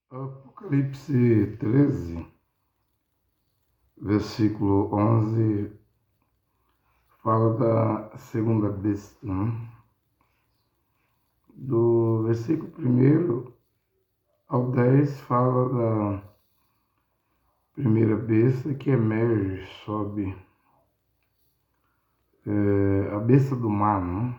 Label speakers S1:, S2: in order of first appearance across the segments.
S1: Apocalipse 13, versículo 11, fala da segunda besta, né? Do versículo 1 ao 10 fala da primeira besta que emerge, sobe, a besta do mar, né?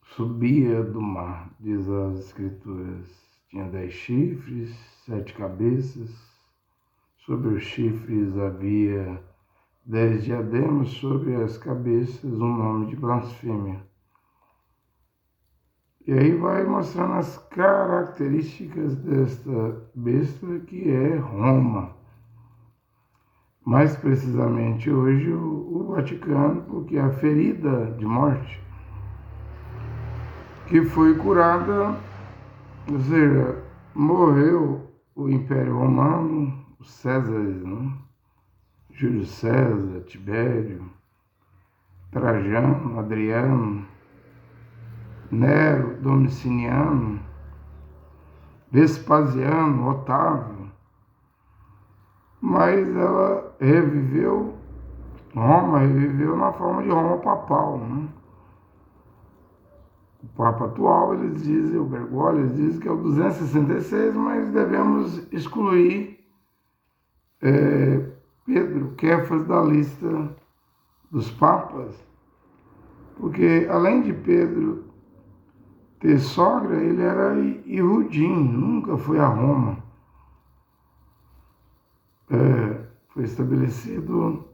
S1: Subia do mar, diz as escrituras. Tinha 10 chifres, 7 cabeças. Sobre os chifres havia 10 diademas, sobre as cabeças um nome de blasfêmia. E aí vai mostrando as características desta besta, que é Roma. Mais precisamente hoje o Vaticano, porque a ferida de morte que foi curada, ou seja, morreu o Império Romano, os Césares, né? Júlio César, Tibério, Trajano, Adriano, Nero, Domiciano, Vespasiano, Otávio, mas ela reviveu, Roma reviveu na forma de Roma papal, né? O Papa atual, eles dizem, o Bergoglio, eles dizem que é o 266, mas devemos excluir Pedro, Kéfas, da lista dos papas, porque além de Pedro ter sogra, ele era Ihudim, nunca foi a Roma. Foi estabelecido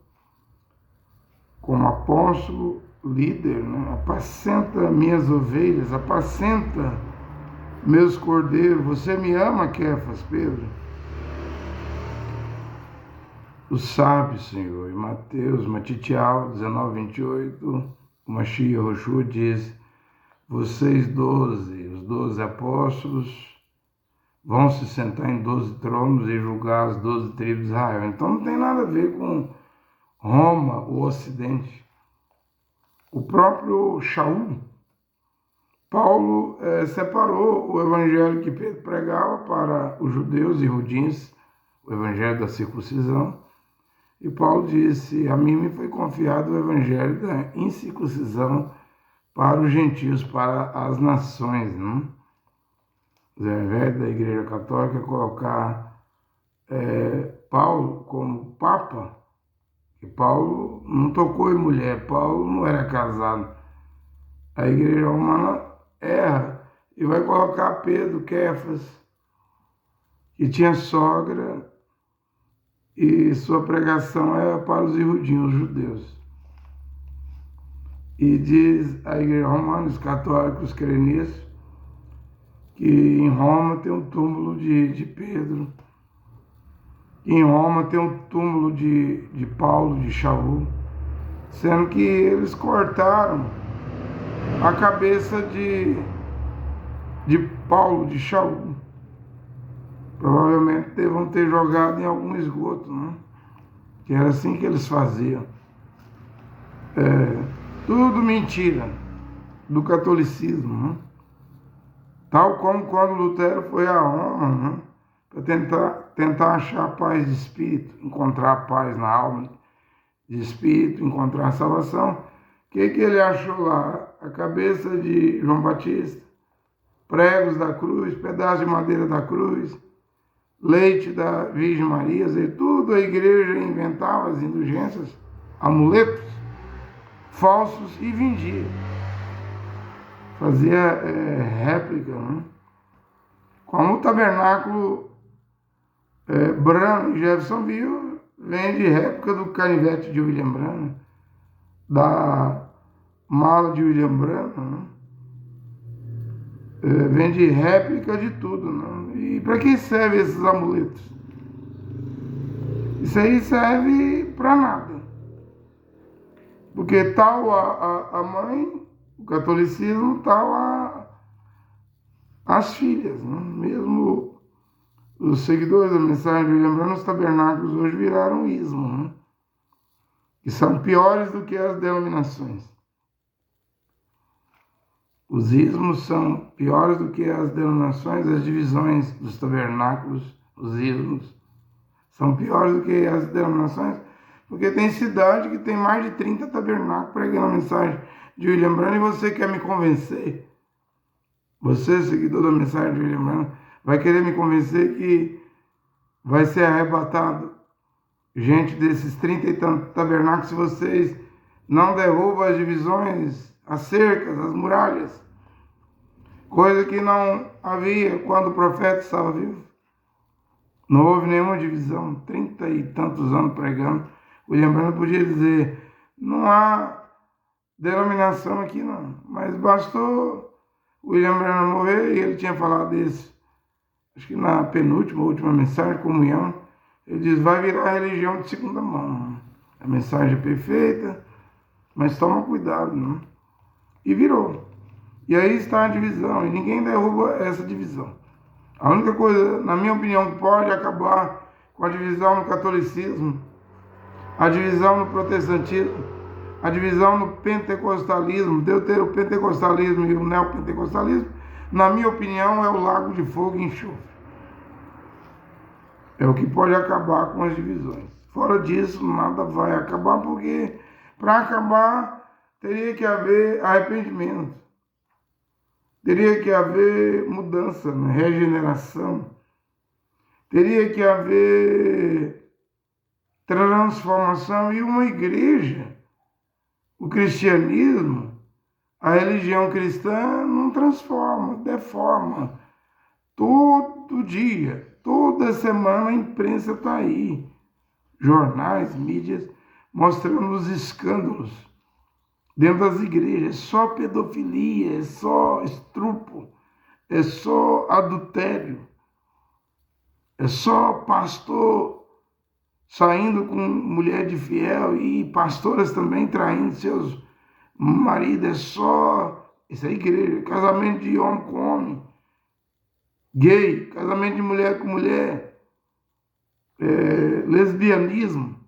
S1: como apóstolo, líder, né? Apacenta minhas ovelhas, apacenta meus cordeiros. Você me ama, Kéfas, Pedro? O sábio, Senhor. Em Mateus, Matitial 19, 28, o Mashiach Yoshua diz: vocês 12, os 12 apóstolos, vão se sentar em 12 tronos e julgar as 12 tribos de Israel. Então não tem nada a ver com Roma, o Ocidente. O próprio Shaul, Paulo separou o evangelho que Pedro pregava para os judeus e judins, o evangelho da circuncisão, e Paulo disse: a mim me foi confiado o evangelho da incircuncisão para os gentios, para as nações, né? O evangelho da Igreja Católica colocar Paulo como Papa, que Paulo não tocou em mulher, Paulo não era casado. A Igreja Romana erra e vai colocar Pedro, Kéfas, que tinha sogra, e sua pregação é para os iudinhos, os judeus. E diz a Igreja Romana, os católicos creem nisso, que em Roma tem um túmulo de Pedro, que em Roma tem um túmulo de Paulo, de Shaul, sendo que eles cortaram a cabeça de Paulo, de Shaul. Provavelmente devam ter jogado em algum esgoto, né? Que era assim que eles faziam. Tudo mentira do catolicismo, né? Tal como quando Lutero foi a Roma, né? Para tentar achar paz de espírito, encontrar paz na alma de espírito, encontrar salvação. O que ele achou lá? A cabeça de João Batista, pregos da cruz, pedaço de madeira da cruz, leite da Virgem Maria, tudo a igreja inventava as indulgências, amuletos falsos e vendia. Fazia réplica, né? Como o tabernáculo Branham em Jeffersonville vende réplica do canivete de William Branham, da mala de William Branham, né? Vende réplica de tudo, né? E para que servem esses amuletos? Isso aí serve para nada. Porque tal a mãe, o catolicismo, tal as filhas, né? Mesmo os seguidores da mensagem de William Branham, os tabernáculos hoje viraram ismo, né? Que são piores do que as denominações. Os ismos são piores do que as denominações, as divisões dos tabernáculos. Os ismos são piores do que as denominações, porque tem cidade que tem mais de 30 tabernáculos pregando a mensagem de William Branham, e você quer me convencer, você, seguidor da mensagem de William Branham, vai querer me convencer que vai ser arrebatado gente desses 30 e tantos tabernáculos se vocês não derrubam as divisões, as cercas, as muralhas, coisa que não havia quando o profeta estava vivo. Não houve nenhuma divisão, 30 e tantos anos pregando. William Branham podia dizer, não há denominação aqui não, mas bastou William Branham morrer, e ele tinha falado isso, acho que na penúltima, última mensagem de comunhão, ele diz, vai virar religião de segunda mão. A mensagem é perfeita, mas toma cuidado, não? E virou. E aí está a divisão, e ninguém derruba essa divisão. A única coisa, na minha opinião, que pode acabar com a divisão no catolicismo, a divisão no protestantismo, a divisão no pentecostalismo, deuteropentecostalismo e o neopentecostalismo, na minha opinião, é o lago de fogo e enxofre. É o que pode acabar com as divisões. Fora disso, nada vai acabar, porque para acabar teria que haver arrependimento. Teria que haver mudança, né? Regeneração. Teria que haver transformação, e uma igreja. O cristianismo, a religião cristã não transforma, deforma. Todo dia, toda semana a imprensa está aí. Jornais, mídias, mostrando os escândalos dentro das igrejas. É só pedofilia, é só estupro, é só adultério, é só pastor saindo com mulher de fiel e pastoras também traindo seus maridos. É só isso é igreja. Casamento de homem com homem, gay, casamento de mulher com mulher, lesbianismo.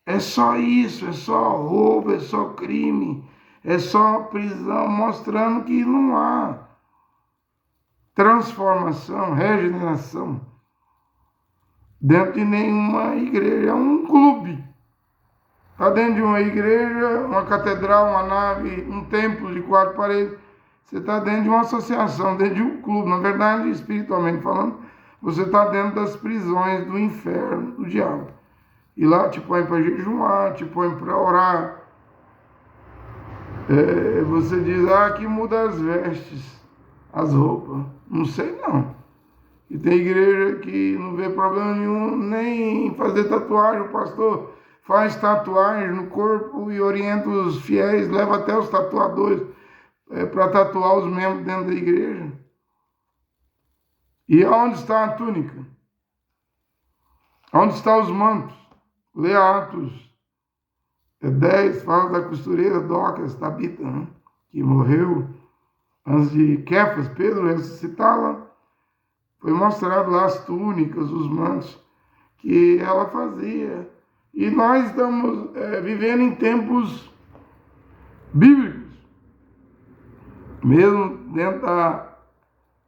S1: É só isso, é só roubo, é só crime, é só prisão, mostrando que não há transformação, regeneração dentro de nenhuma igreja. É um clube. Está dentro de uma igreja, uma catedral, uma nave, um templo de 4 paredes. Você está dentro de uma associação, dentro de um clube. Na verdade, espiritualmente falando, você está dentro das prisões do inferno, do diabo. E lá te põe para jejuar, te põe para orar. Você diz, aqui muda as vestes, as roupas. Não sei não. E tem igreja que não vê problema nenhum nem em fazer tatuagem. O pastor faz tatuagem no corpo e orienta os fiéis, leva até os tatuadores para tatuar os membros dentro da igreja. E onde está a túnica? Onde estão os mantos? Lê Atos 10, fala da costureira Dorcas, Tabita, né? Que morreu antes de Kefas, Pedro, ressuscitá-la. Foi mostrado lá as túnicas, os mantos que ela fazia. E nós estamos vivendo em tempos bíblicos. Mesmo dentro da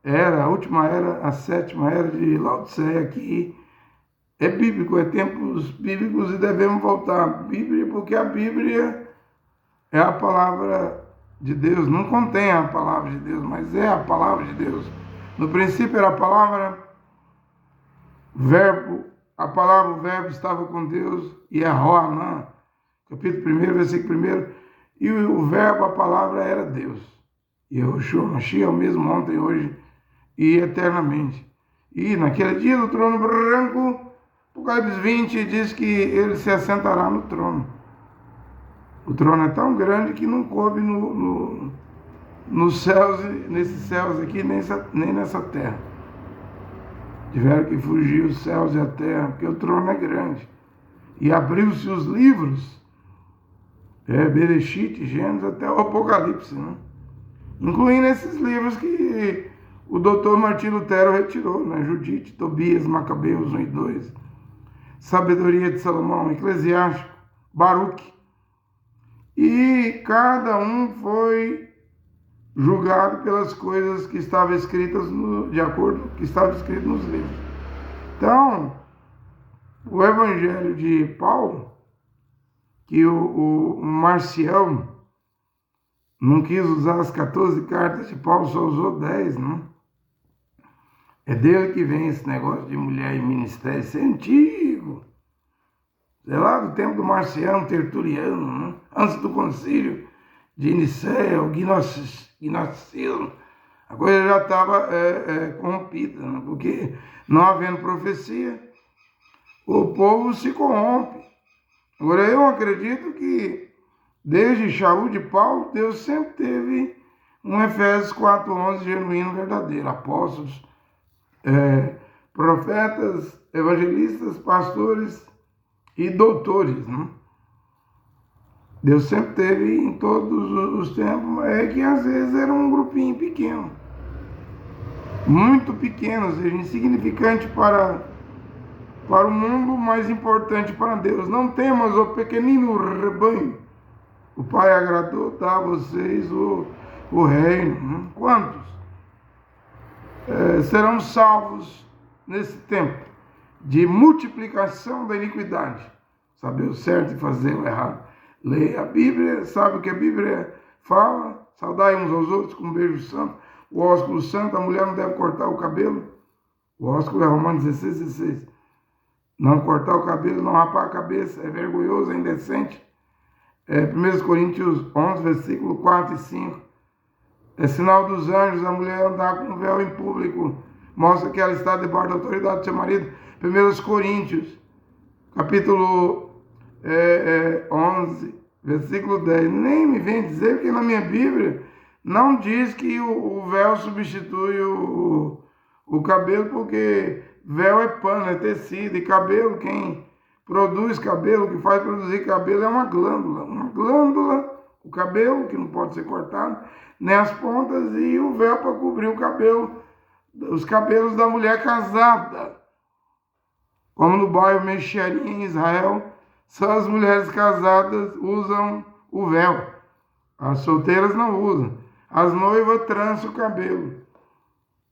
S1: a última era, a 7ª era de Laodiceia aqui, é bíblico, é tempos bíblicos, e devemos voltar à Bíblia, porque a Bíblia é a palavra de Deus. Não contém a palavra de Deus, mas é a palavra de Deus. No princípio era a palavra, verbo, a palavra, o verbo estava com Deus, e é Roanã, capítulo 1, versículo 1, e o verbo, a palavra, era Deus. E Yahushua Mashiach é o mesmo ontem, hoje e eternamente. E naquele dia do trono branco, Apocalipse 20 diz que ele se assentará no trono. O trono é tão grande que não coube nos céus, nesses céus aqui, nem nessa terra. Tiveram que fugir os céus e a terra, porque o trono é grande. E abriu-se os livros, Bereshit, Gênesis, até o Apocalipse, né? Incluindo esses livros que o doutor Martim Lutero retirou, né? Judite, Tobias, Macabeus 1 e 2, Sabedoria de Salomão, Eclesiástico, Baruque. E cada um foi julgado pelas coisas que estavam escritas de acordo com o que estava escrito nos livros. Então, o Evangelho de Paulo, que o Marcião não quis usar as 14 cartas de Paulo, só usou 10, não? É dele que vem esse negócio de mulher e ministério, isso é antigo. É lá do tempo do Marcião Tertuliano, não? Antes do concílio de Nicéia, o gnosticismo, a coisa já estava corrompida, não? Porque não havendo profecia, o povo se corrompe. Agora, eu acredito que desde Shaul de Paulo, Deus sempre teve um Efésios 4:11 genuíno, verdadeiro. Apóstolos, profetas, evangelistas, pastores e doutores, né? Deus sempre teve em todos os tempos, que às vezes era um grupinho pequeno, muito pequeno, ou seja, insignificante para o mundo, mas importante para Deus. Não temas, ó pequenino rebanho, o Pai agradou dar a vocês o reino. Né? Quantos serão salvos nesse tempo de multiplicação da iniquidade? Saber o certo e fazer o errado. Leia a Bíblia, sabe o que a Bíblia fala, saudai uns aos outros com um beijo santo. O ósculo santo, a mulher não deve cortar o cabelo. O ósculo é Romanos 16:16. Não cortar o cabelo, não rapar a cabeça, é vergonhoso, é indecente. 1 Coríntios 11, versículo 4 e 5. É sinal dos anjos a mulher andar com véu em público. Mostra que ela está debaixo da autoridade do seu marido. 1 Coríntios, capítulo 11, versículo 10. Nem me vem dizer que na minha Bíblia não diz que o véu substitui o cabelo, porque véu é pano, é tecido, e cabelo, quem produz cabelo, que faz produzir cabelo é uma glândula, o cabelo, que não pode ser cortado, nem as pontas, e o véu para cobrir o cabelo, os cabelos da mulher casada. Como no bairro Mexerim, em Israel, só as mulheres casadas usam o véu. As solteiras não usam. As noivas trançam o cabelo,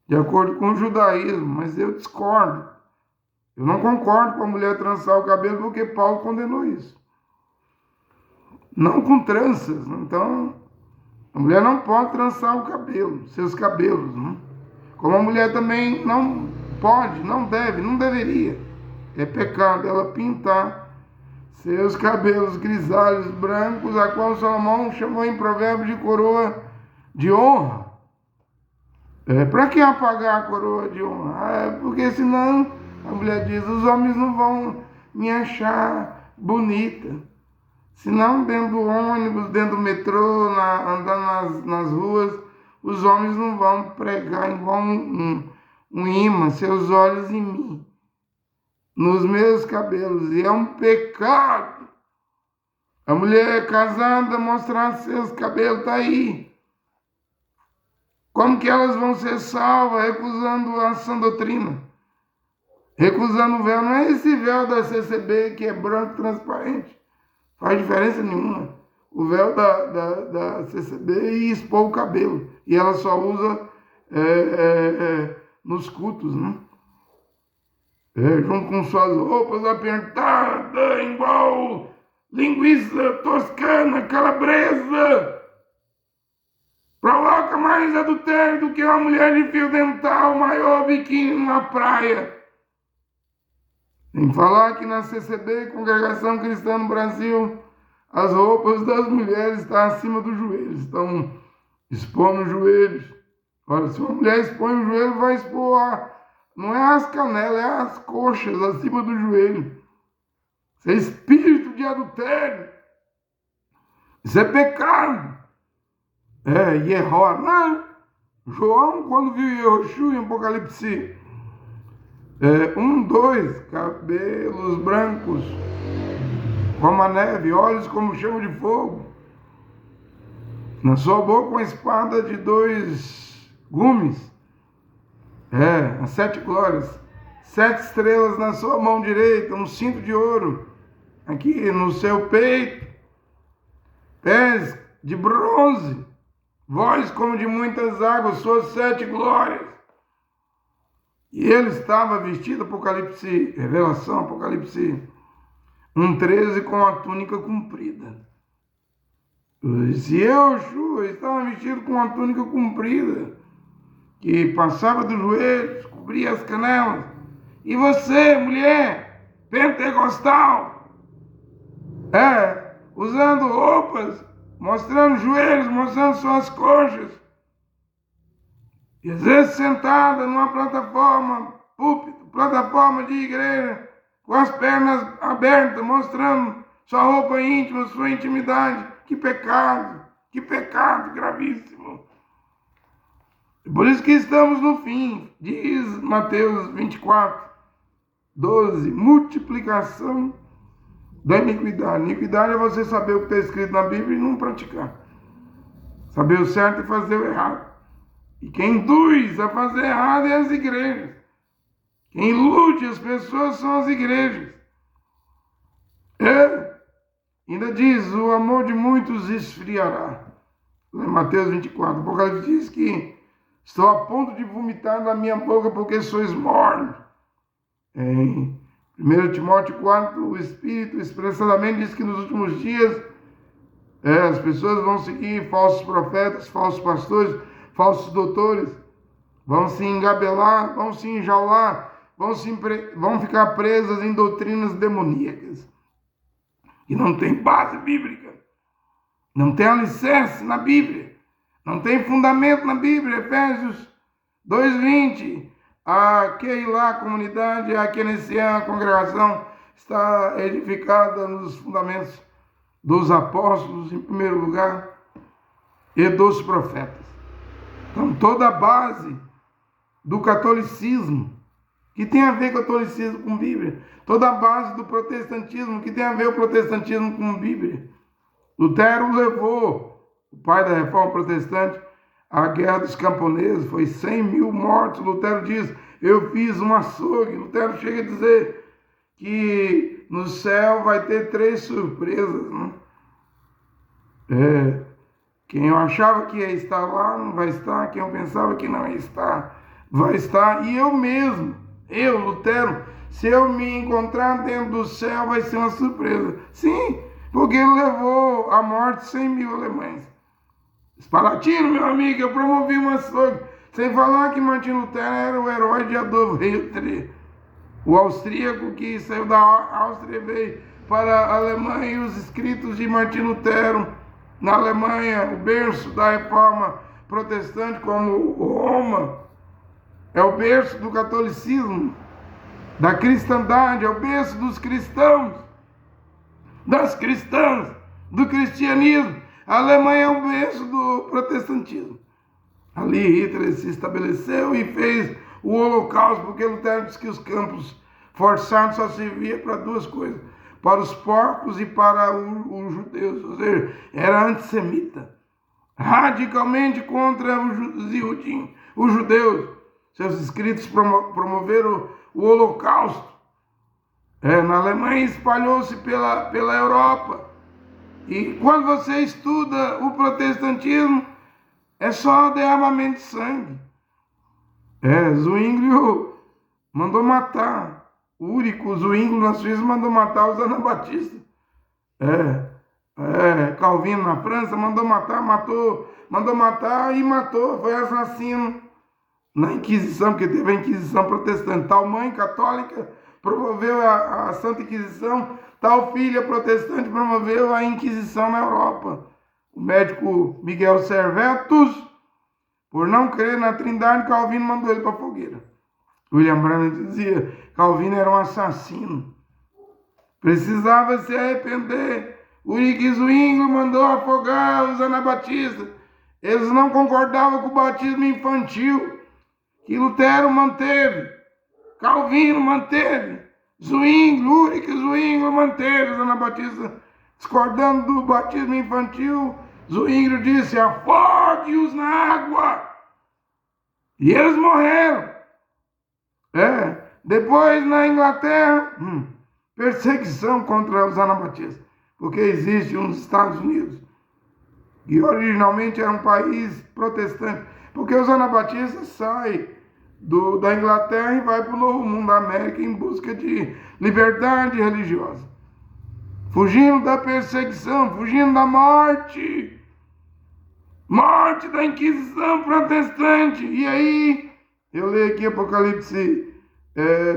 S1: de acordo com o judaísmo, mas eu discordo. Eu não concordo com a mulher trançar o cabelo, porque Paulo condenou isso. Não com tranças. Então, a mulher não pode trançar o cabelo, seus cabelos. Né? Como a mulher também não pode, não deve, não deveria. É pecado ela pintar seus cabelos grisalhos brancos, a qual Salomão chamou em Provérbios de coroa de honra. Para que apagar a coroa de honra? Porque senão, a mulher diz, os homens não vão me achar bonita. Senão, dentro do ônibus, dentro do metrô, andando nas ruas, os homens não vão pregar igual um imã, seus olhos em mim, nos meus cabelos. E é um pecado a mulher casada mostrar seus cabelos, tá aí. Como que elas vão ser salvas recusando a sã doutrina? Recusando o véu. Não é esse véu da CCB que é branco transparente. Faz diferença nenhuma. O véu da CCB é expor o cabelo. E ela só usa nos cultos, né? Junto com suas roupas apertadas, igual linguiça toscana, calabresa. Provoca mais adultério do que uma mulher de fio dental, maior biquíni na praia. Sem falar que na CCB, Congregação Cristã no Brasil, as roupas das mulheres estão acima dos joelhos, estão expondo os joelhos. Olha, se uma mulher expõe o joelho, vai expor não é as canelas, é as coxas acima do joelho. Isso é espírito de adultério. Isso é pecado. Yehó. Não. João, quando viu Yehoshua em Apocalipse 2, cabelos brancos como a neve, olhos como chama de fogo, na sua boca uma espada de 2 gumes, as 7 glórias, 7 estrelas na sua mão direita, um cinto de ouro aqui no seu peito, pés de bronze, voz como de muitas águas, suas 7 glórias. E ele estava vestido, Apocalipse, Revelação, Apocalipse 1:13, com a túnica comprida. Se eu estava vestido com uma túnica comprida, que passava dos joelhos, cobria as canelas. E você, mulher pentecostal, usando roupas, mostrando joelhos, mostrando suas coxas, e às vezes sentada numa plataforma, púlpito, plataforma de igreja, com as pernas abertas, mostrando sua roupa íntima, sua intimidade. Que pecado gravíssimo. Por isso que estamos no fim, diz Mateus 24:12, multiplicação da iniquidade. Iniquidade é você saber o que está escrito na Bíblia e não praticar. Saber o certo e fazer o errado. E quem induz a fazer errado é as igrejas. Quem ilude as pessoas são as igrejas. Ainda diz, o amor de muitos esfriará. Lá em Mateus 24, o Apocalipse diz que estou a ponto de vomitar na minha boca porque sois mornos. Em 1 Timóteo 4, o Espírito expressadamente diz que nos últimos dias as pessoas vão seguir falsos profetas, falsos pastores, falsos doutores, vão se engabelar, vão se enjaular, vão ficar presas em doutrinas demoníacas. Que não tem base bíblica, não tem alicerce na Bíblia, não tem fundamento na Bíblia. Efésios 2:20, a comunidade, a Keynesian, a congregação, está edificada nos fundamentos dos apóstolos, em primeiro lugar, e dos profetas. Então, toda a base do catolicismo, que tem a ver com o catolicismo com Bíblia, toda a base do protestantismo, que tem a ver o protestantismo com Bíblia. Lutero levou, o pai da reforma protestante, a guerra dos camponeses, foi 100 mil mortos. Lutero diz, eu fiz um açougue. Lutero chega a dizer que no céu vai ter 3 surpresas, né? Quem eu achava que ia estar lá não vai estar, quem eu pensava que não ia estar, vai estar, e eu mesmo, Lutero, se eu me encontrar dentro do céu, vai ser uma surpresa. Sim, porque ele levou à morte 100 mil alemães. Espalatino, meu amigo, eu promovi um açougue. Sem falar que Martinho Lutero era o herói de Adolf Hitler, o austríaco que saiu da Áustria e veio para a Alemanha, e os escritos de Martinho Lutero na Alemanha, o berço da reforma protestante, como Roma, é o berço do catolicismo, da cristandade, é o berço dos cristãos, das cristãs, do cristianismo. A Alemanha é o berço do protestantismo. Ali Hitler se estabeleceu e fez o Holocausto, porque Lutero disse que os campos forçados só servia para 2 coisas, para os porcos e para os judeus, ou seja, era antissemita, radicalmente contra os judeus. Seus escritos promoveram o Holocausto. Na Alemanha espalhou-se pela Europa. E quando você estuda o protestantismo, é só derramamento de sangue. Zwinglio mandou matar. Úrico Zwinglio na Suíça mandou matar os anabatistas. Calvino na França mandou matar e matou. Foi assassino na Inquisição, porque teve a Inquisição protestante. Tal mãe católica promoveu a Santa Inquisição, tal filha protestante promoveu a Inquisição na Europa. O médico Miguel Servetus, por não crer na Trindade, Calvino mandou ele para a fogueira. William Branham dizia, Calvino era um assassino, precisava se arrepender. Ulrich Zwinglio mandou afogar os anabatistas. Eles não concordavam com o batismo infantil, que Lutero manteve, Calvino manteve, Ulrich Zwinglio manteve os anabatistas, discordando do batismo infantil. Zwinglio disse, afogue-os na água. E eles morreram. Depois, na Inglaterra, perseguição contra os anabatistas, porque existe nos Estados Unidos que originalmente era um país protestante, porque os anabatistas saem da Inglaterra e vai para o Novo Mundo da América em busca de liberdade religiosa, fugindo da perseguição, fugindo da morte da Inquisição protestante. E aí, eu leio aqui Apocalipse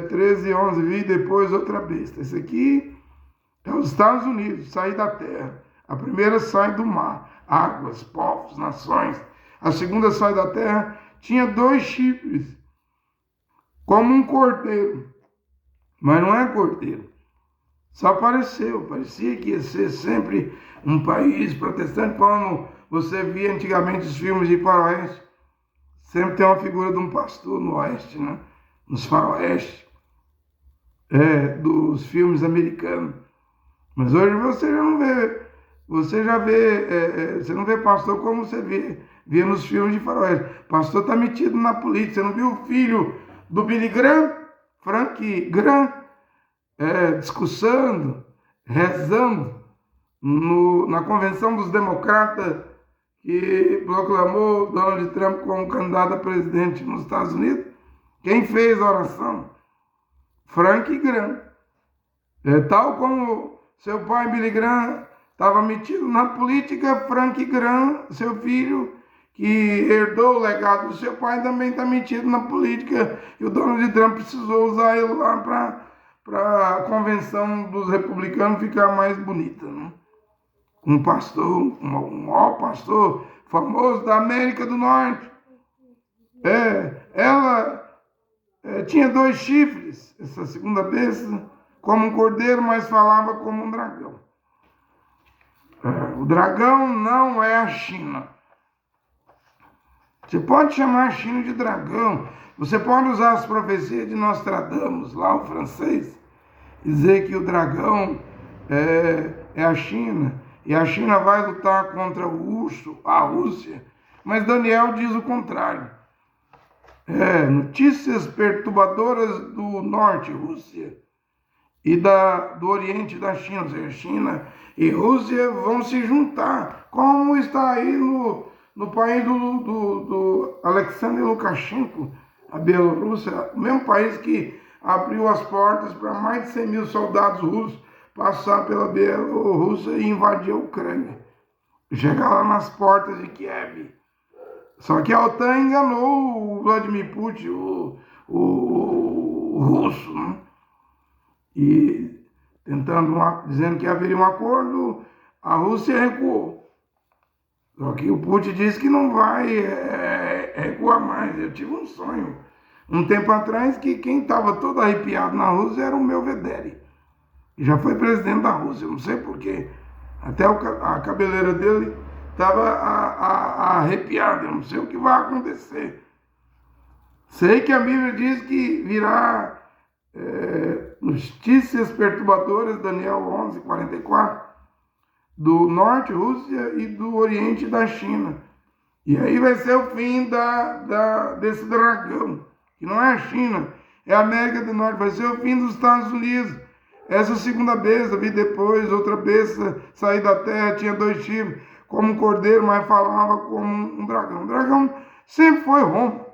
S1: 13, 11, vi depois outra besta. Esse aqui é os Estados Unidos, sair da terra. A primeira sai do mar, águas, povos, nações. A segunda sai da terra, tinha 2 chifres, como um cordeiro. Mas não é cordeiro. Só parecia que ia ser sempre um país protestante, como você via antigamente os filmes de faroeste. Sempre tem uma figura de um pastor no oeste, né? Nos faroeste, dos filmes americanos. Mas hoje você já não vê, você não vê pastor como você via nos filmes de faroeste. Pastor está metido na política. Você não viu o filho do Billy Graham, Frank Graham, discussando, rezando na convenção dos democratas que proclamou Donald Trump como candidato a presidente nos Estados Unidos? Quem fez a oração? Frank Graham. Tal como seu pai Billy Graham estava metido na política, Frank Graham, seu filho, que herdou o legado do seu pai, também está metido na política. E o Donald Trump precisou usar ele lá para a convenção dos republicanos ficar mais bonita, né? Um pastor, um maior pastor famoso da América do Norte. Ela tinha 2 chifres, essa segunda besta, como um cordeiro, mas falava como um dragão. O dragão não é a China. Você pode chamar a China de dragão. Você pode usar as profecias de Nostradamus, lá o francês, e dizer que o dragão é a China. E a China vai lutar contra o urso, a Rússia. Mas Daniel diz o contrário. Notícias perturbadoras do norte, Rússia, e do oriente da China. Ou seja, China e Rússia vão se juntar, como está aí no país do Alexander Lukashenko, a Bielorrússia, o mesmo país que abriu as portas para mais de 100 mil soldados russos passar pela Bielorrússia e invadir a Ucrânia, chegar lá nas portas de Kiev. Só que a OTAN enganou o Vladimir Putin, o russo, né? E dizendo que haveria um acordo, a Rússia recuou. Só que o Putin disse que não vai recuar mais. Eu tive um sonho um tempo atrás que quem estava todo arrepiado na Rússia era o Melvedere. Já foi presidente da Rússia, eu não sei porquê. Até a cabeleira dele estava arrepiada, eu não sei o que vai acontecer. Sei que a Bíblia diz que virá notícias perturbadoras, Daniel 11, 44, do norte, Rússia, e do oriente da China. E aí vai ser o fim desse dragão, que não é a China, é a América do Norte, vai ser o fim dos Estados Unidos. Essa segunda besta, vi depois, outra besta sair da terra, tinha 2 chifres, como um cordeiro, mas falava como um dragão. O dragão sempre foi Roma.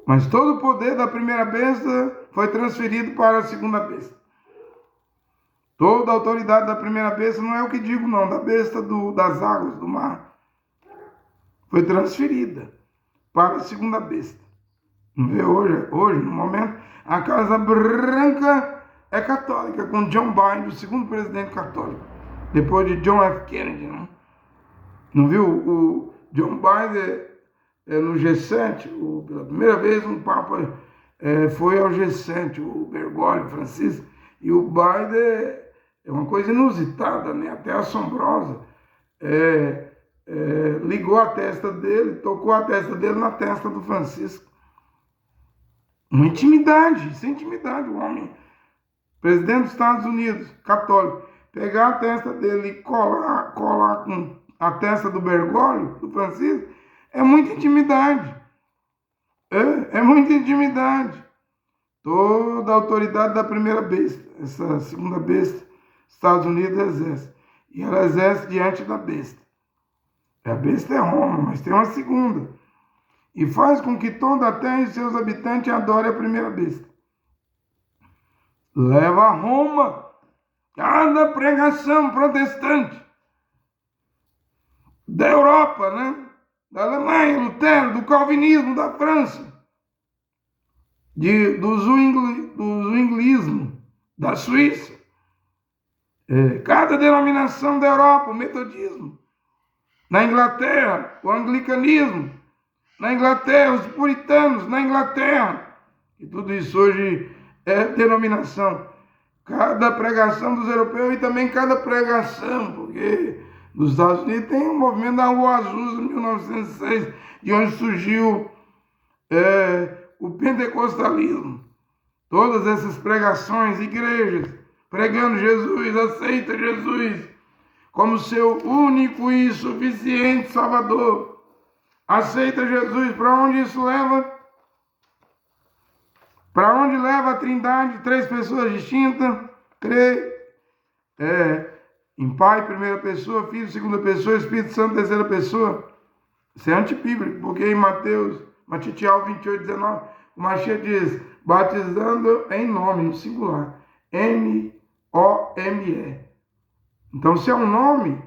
S1: Mas todo o poder da primeira besta foi transferido para a segunda besta. Toda a autoridade da primeira besta, não é o que digo não, da besta das águas, do mar, foi transferida para a segunda besta. Hoje, no momento, a Casa Branca é católica, com John Biden, o segundo presidente católico, depois de John F. Kennedy. Não viu? O John Biden no G7, pela primeira vez um Papa foi ao G7, o Bergoglio, Francisco, e o Biden é uma coisa inusitada, né? Até assombrosa. Ligou a testa dele, tocou a testa dele na testa do Francisco. Uma intimidade, isso é intimidade, o homem. Presidente dos Estados Unidos, católico, pegar a testa dele e colar com a testa do Bergoglio, do Francisco, é muita intimidade. É muita intimidade. Toda a autoridade da primeira besta, essa segunda besta, Estados Unidos exerce. e ela exerce diante da besta. A besta é Roma, mas tem uma segunda. E faz com que toda a terra e seus habitantes adorem a primeira besta. Leva a Roma cada pregação protestante da Europa, né? Da Alemanha, Lutero, do Calvinismo, da França, do zwinglismo, da Suíça. Cada denominação da Europa, o metodismo. Na Inglaterra, o anglicanismo. Na Inglaterra, os puritanos. Na Inglaterra. E tudo isso hoje é denominação. Cada pregação dos europeus e também cada pregação, porque nos Estados Unidos tem o movimento da Rua Azul em 1906, de onde surgiu o pentecostalismo. Todas essas pregações, igrejas, pregando Jesus, aceita Jesus como seu único e suficiente Salvador. Aceita Jesus. Para onde isso leva? Para onde leva a Trindade? 3 pessoas distintas. Crê em Pai, primeira pessoa, Filho, segunda pessoa, Espírito Santo, terceira pessoa. Isso é antibíblico, porque em Mateus 28, 19, o Mashiach diz, batizando em nome, no singular. N-O-M-E. Então, se é um nome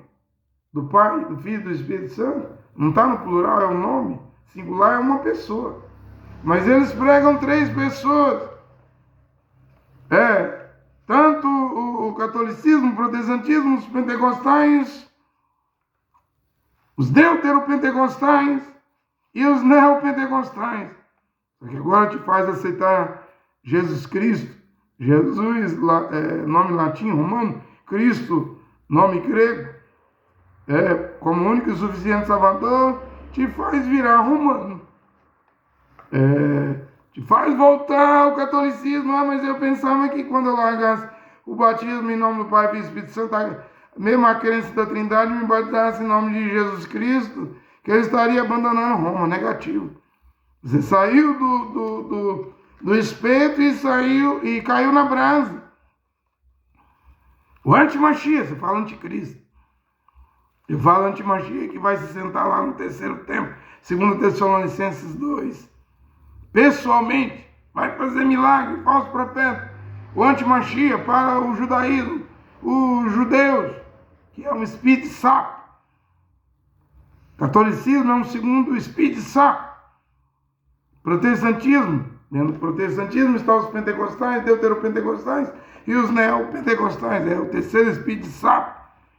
S1: do Pai, do Filho e do Espírito Santo, não está no plural, é um nome. Singular é uma pessoa. Mas eles pregam 3 pessoas. Tanto o catolicismo, o protestantismo, os pentecostais, os deuteropentecostais e os neopentecostais. Porque agora te faz aceitar Jesus Cristo. Jesus, nome latim, romano. Cristo, nome grego. Como único e suficiente Salvador, te faz virar romano. Te faz voltar ao catolicismo. Mas eu pensava que quando eu largasse o batismo em nome do Pai, Filho e Espírito Santo, mesmo a crença da Trindade, me batizasse em nome de Jesus Cristo, que eu estaria abandonando Roma. Negativo. Você saiu do espeto e caiu na brasa. O anti-Mashiach, você fala anticristo. Eu falo anti-Mashiach que vai se sentar lá no terceiro templo, 2 Tessalonicenses 2. Pessoalmente, vai fazer milagre, falso profeta. O anti-Mashiach para o judaísmo, os judeus, que é um espírito de sapo. Catolicismo é um segundo espírito de sapo. Protestantismo, dentro do protestantismo estão os pentecostais, deuteropentecostais e os neopentecostais. É o terceiro espírito de sapo,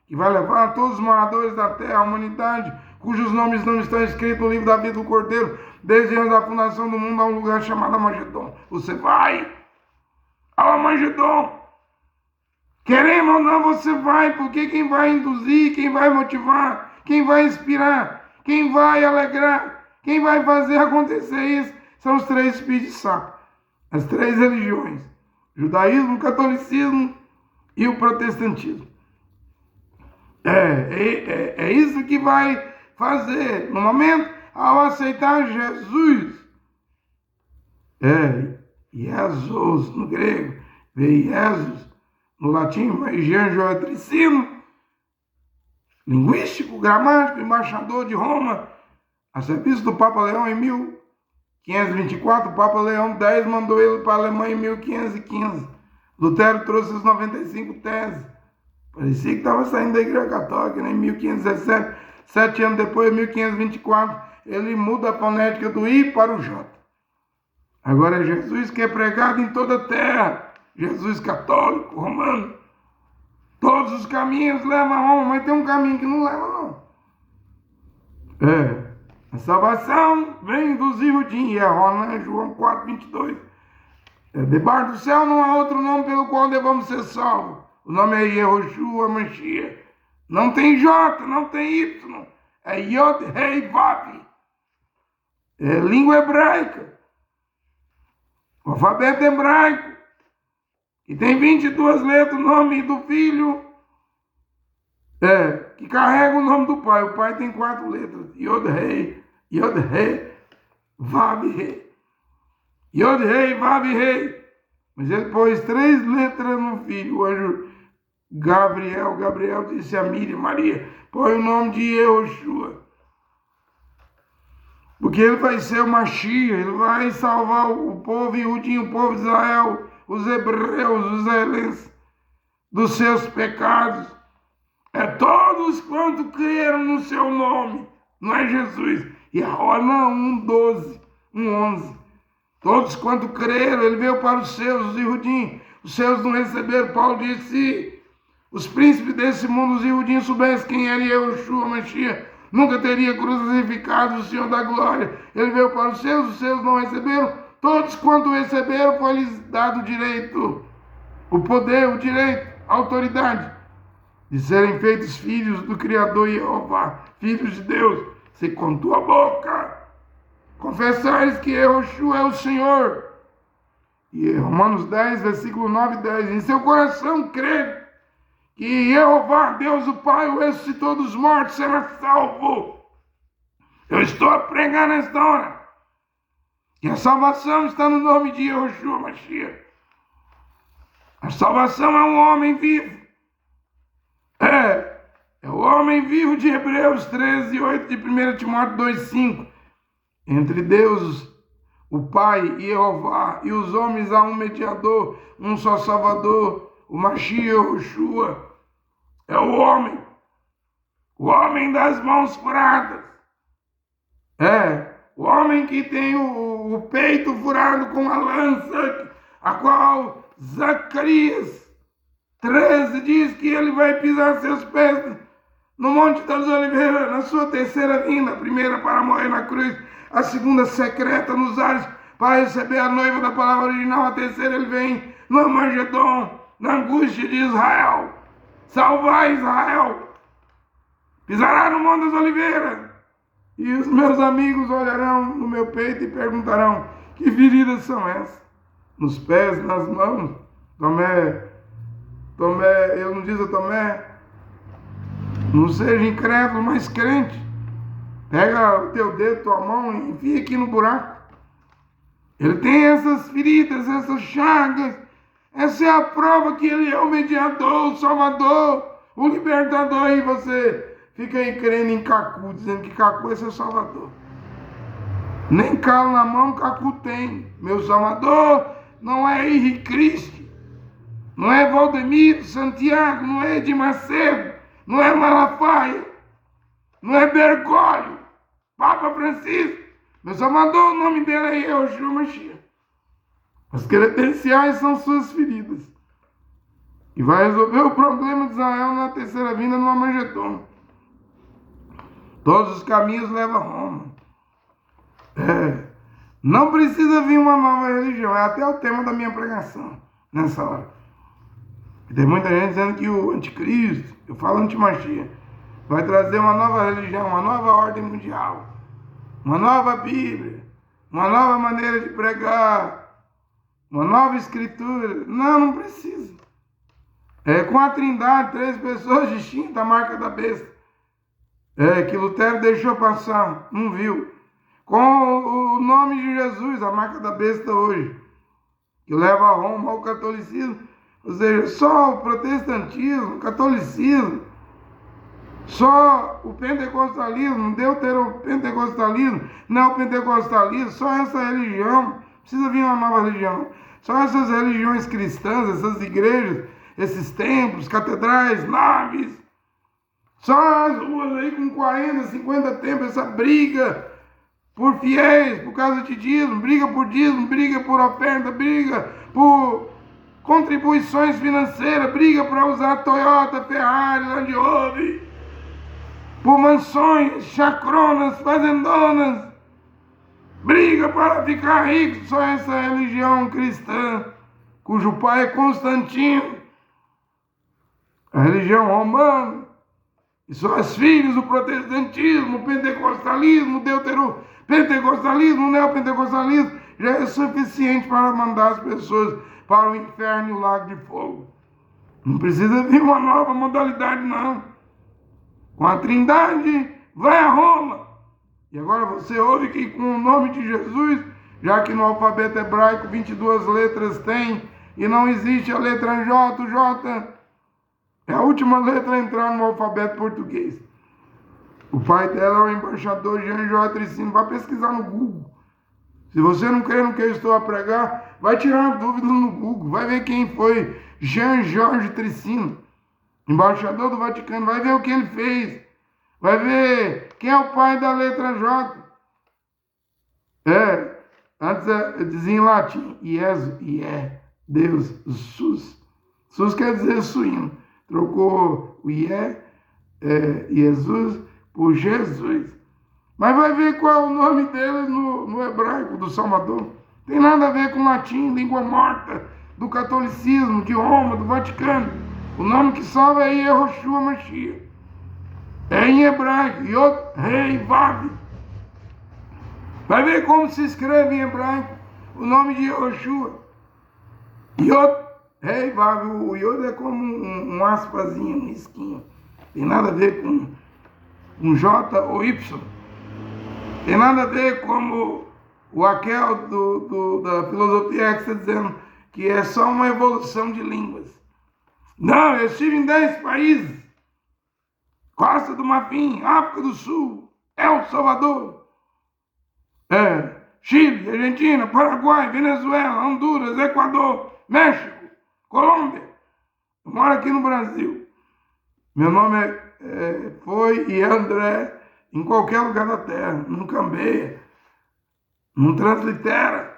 S1: que vai levar a todos os moradores da terra, a humanidade, cujos nomes não estão escritos no livro da vida do Cordeiro, desde antes da fundação do mundo, a um lugar chamado Armagedon. Você vai ao Armagedon. Querendo ou não, você vai, porque quem vai induzir, quem vai motivar, quem vai inspirar, quem vai alegrar, quem vai fazer acontecer isso, são os 3 espíritos de sapo. As 3 religiões. Judaísmo, o catolicismo e o protestantismo. É isso que vai fazer no momento ao aceitar Jesus. Jesus no grego, Jesus no latim, mas Jean Joatricino, linguístico, gramático, embaixador de Roma, a serviço do Papa Leão em 1524, o Papa Leão X mandou ele para a Alemanha em 1515. Lutero trouxe os 95 teses. Parecia que estava saindo da Igreja Católica, né? Em 1517, 7 anos depois, em 1524, ele muda a fonética do I para o J. Agora é Jesus que é pregado em toda a terra. Jesus católico, romano. Todos os caminhos levam a Roma, mas tem um caminho que não leva, não. A salvação vem dos Iudim, e é João 4, 22. Debaixo do céu não há outro nome pelo qual devamos ser salvos. O nome é Yehoshua Mashiach. Não tem J, não tem Y. É Yod, Rei, Vav. É língua hebraica. O alfabeto hebraico. Que tem 22 letras, o nome do filho. Que carrega o nome do pai. O pai tem 4 letras. Yod, Rei, Vav, Rei. Yod, Rei, Vav, Rei. Mas ele pôs 3 letras no filho. O anjo Gabriel disse a Miriam, Maria, põe o nome de Yehoshua. Porque ele vai ser o Mashiach, ele vai salvar o povo Yehudinho, o povo de Israel, os hebreus, os israelenses, dos seus pecados. É todos quanto creram no seu nome, não é Jesus. E agora não, 1:12, 1:11. Todos quanto creram, ele veio para os seus, os Yehudinhos. Os seus não receberam. Paulo disse, os príncipes desse mundo, os Yehudinhos, soubessem quem era Yehoshua, Mashiach, nunca teria crucificado o Senhor da glória. Ele veio para os seus não receberam. Todos quanto receberam, foi-lhes dado o direito, o poder, o direito, a autoridade de serem feitos filhos do Criador Jeová, filhos de Deus. Se com tua boca confessares que Yehoshua é o Senhor. E Romanos 10, versículo 9 e 10. Em seu coração crer que Jeová, Deus o Pai, o ressuscitou dos mortos, será salvo. Eu estou a pregar nesta hora que a salvação está no nome de Yehoshua Mashiach. A salvação é um homem vivo. É o homem vivo de Hebreus 13, 8, de 1 Timóteo 2, 5. Entre Deus, o Pai e Jeová, e os homens há um mediador, um só Salvador, o Mashiach Yehoshua. É o homem das mãos furadas. O homem que tem o peito furado com a lança, a qual Zacarias 13 diz que ele vai pisar seus pés no Monte das Oliveiras, na sua terceira vinda, a primeira para morrer na cruz, a segunda secreta nos ares para receber a noiva da palavra original, a terceira ele vem no Armagedon, na angústia de Israel, salvar Israel, pisará no Monte das Oliveiras, e os meus amigos olharão no meu peito e perguntarão, que feridas são essas? Nos pés, nas mãos. Tomé, ele não diz a Tomé, não seja incrédulo, mas crente. Pega o teu dedo, tua mão e enfia aqui no buraco. Ele tem essas feridas, essas chagas. Essa é a prova que ele é o mediador, o salvador, o libertador. E você fica aí crendo em Cacu, dizendo que Cacu é seu salvador. Nem calo na mão Cacu tem. Meu salvador não é Henrique Cristo, não é Valdemiro, Santiago, não é Edir Macedo, não é Malafaia, não é Bergoglio, Papa Francisco. Meu salvador, o nome dele é Yehoshua Mashiach. As credenciais são suas feridas. E vai resolver o problema de Israel na terceira vinda no Armagedon. Todos os caminhos levam a Roma. Não precisa vir uma nova religião. É até o tema da minha pregação nessa hora. E tem muita gente dizendo que o anticristo, eu falo anti-Mashiach, vai trazer uma nova religião, uma nova ordem mundial, uma nova Bíblia, uma nova maneira de pregar, uma nova escritura. Não precisa. Com a Trindade, 3 pessoas distintas, a marca da besta. Que Lutero deixou passar, não viu. Com o nome de Jesus, a marca da besta hoje, que leva a Roma ao catolicismo. Ou seja, só o protestantismo, o catolicismo, só o pentecostalismo, deuteropentecostalismo, neopentecostalismo, só essa religião, precisa vir uma nova religião. Só essas religiões cristãs, essas igrejas, esses templos, catedrais, naves, só as ruas aí com 40, 50 templos, essa briga por fiéis, por causa de dízimo, briga por oferta, briga por contribuições financeiras, briga para usar Toyota, Ferrari, Land Rover, por mansões, chacronas, fazendonas, briga para ficar rico. Só essa religião cristã, cujo pai é Constantino, a religião romana, e só as filhas do protestantismo, o pentecostalismo, o deuteropentecostalismo, o neopentecostalismo, já é suficiente para mandar as pessoas para o inferno e o lago de fogo. Não precisa vir uma nova modalidade, não. Com a Trindade, vai a Roma. E agora você ouve que com o nome de Jesus, já que no alfabeto hebraico 22 letras tem, e não existe a letra J, É a última letra a entrar no alfabeto português. O pai dela é o embaixador Jean-Jorge Tricino. Vai pesquisar no Google. Se você não crê no que eu estou a pregar, vai tirar uma dúvida no Google. Vai ver quem foi Jean-Jorge Tricino, embaixador do Vaticano. Vai ver o que ele fez. Vai ver quem é o pai da letra J. Antes dizia em latim, Deus, sus. Sus quer dizer suíno. Trocou o Jesus, por Jesus. Mas vai ver qual é o nome dele no hebraico do Salvador. Tem nada a ver com latim, língua morta, do catolicismo, de Roma, do Vaticano. O nome que salva é Yehoshua Mashiach. É em hebraico, Yod Rei Vav. Vai ver como se escreve em hebraico o nome de Yehoshua. Yod Rei Vav. O Yod é como um aspazinho, um risquinho. Tem nada a ver com J ou Y. Tem nada a ver como o Aquel da filosofia que está dizendo que é só uma evolução de línguas. Não, eu estive em 10 países. Costa do Marfim, África do Sul, El Salvador, Chile, Argentina, Paraguai, Venezuela, Honduras, Equador, México, Colômbia. Eu moro aqui no Brasil. Meu nome foi e é André em qualquer lugar da terra. Não cambeia, não translitera.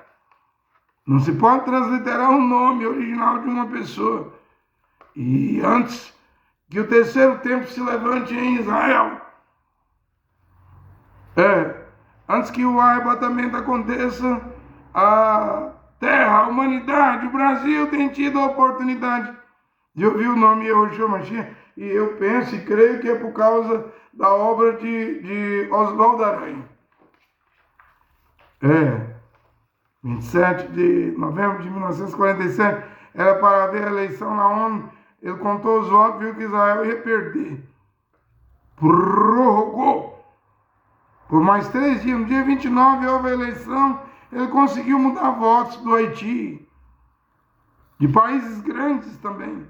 S1: Não se pode transliterar o nome original de uma pessoa. E antes que o terceiro tempo se levante em Israel, antes que o arrebatamento aconteça, a terra, a humanidade, o Brasil tem tido a oportunidade de ouvir o nome Yehoshua Mashiach, e eu penso e creio que é por causa da obra de Oswaldo Aranha. 27 de novembro de 1947, era para haver a eleição na ONU. Ele contou os votos, viu que Israel ia perder. Prorrogou por mais 3 dias. No dia 29 houve a eleição. Ele conseguiu mudar votos do Haiti, de países grandes também,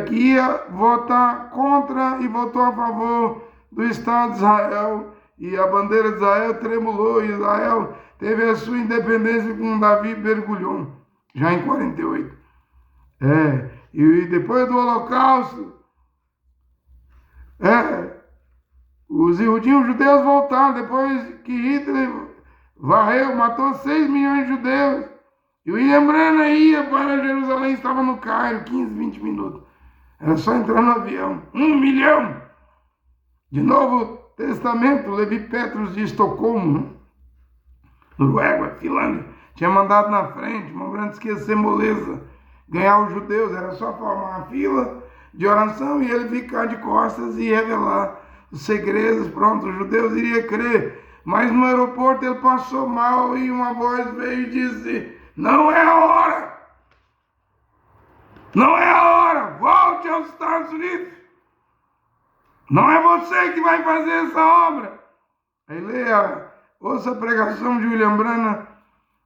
S1: que ia votar contra e votou a favor do Estado de Israel. E a bandeira de Israel tremulou. E Israel teve a sua independência com Davi Bergulhon, já em 48. E depois do Holocausto, os judeus voltaram, depois que Hitler varreu, matou 6 milhões de judeus. E o William Branham ia para Jerusalém, estava no Cairo, 15, 20 minutos. Era só entrar no avião. 1 milhão! De Novo Testamento, Levi Petrus de Estocolmo, Noruega, Finlândia, tinha mandado na frente, lembrando que ia ser moleza ganhar os judeus, era só formar uma fila de oração e ele ficar de costas e revelar os segredos. Pronto, os judeus iriam crer. Mas no aeroporto ele passou mal e uma voz veio e disse: não é a hora! Não é a hora! Volte aos Estados Unidos! Não é você que vai fazer essa obra! Aí ouça a pregação de William Branham,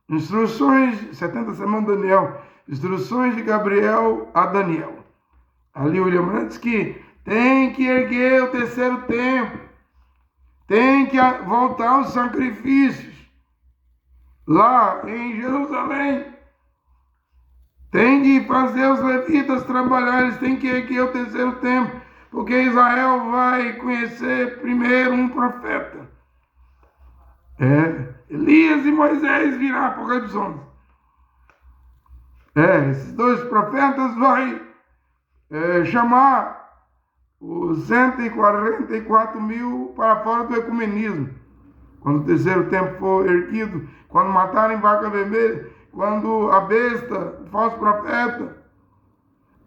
S1: Instruções, 70 Semanas de Daniel, Instruções de Gabriel a Daniel. Ali o William Branham diz que tem que erguer o terceiro templo, tem que voltar aos sacrifícios lá em Jerusalém, tem que fazer os levitas trabalhar, eles têm que erguer o terceiro templo, porque Israel vai conhecer primeiro um profeta. Elias e Moisés virá, Apocalipse 11. Esses 2 profetas vão chamar os 144 mil para fora do ecumenismo. Quando o terceiro templo for erguido, quando matarem Vaca Vermelha, quando a besta, o falso profeta,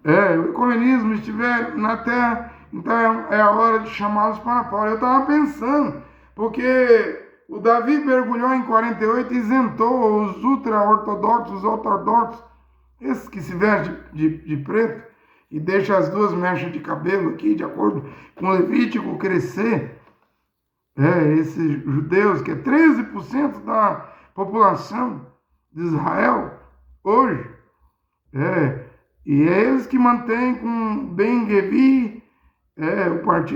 S1: o ecumenismo estiver na terra, então é a hora de chamá-los para fora. Eu estava pensando, porque o Davi Bergulhon em 48 isentou os ultra-ortodoxos, os ortodoxos, esses que se vestem de preto e deixam as 2 mechas de cabelo aqui, de acordo com o Levítico, crescer. Esses judeus, que é 13% da população de Israel hoje. E é eles que mantêm com Ben-Gvir,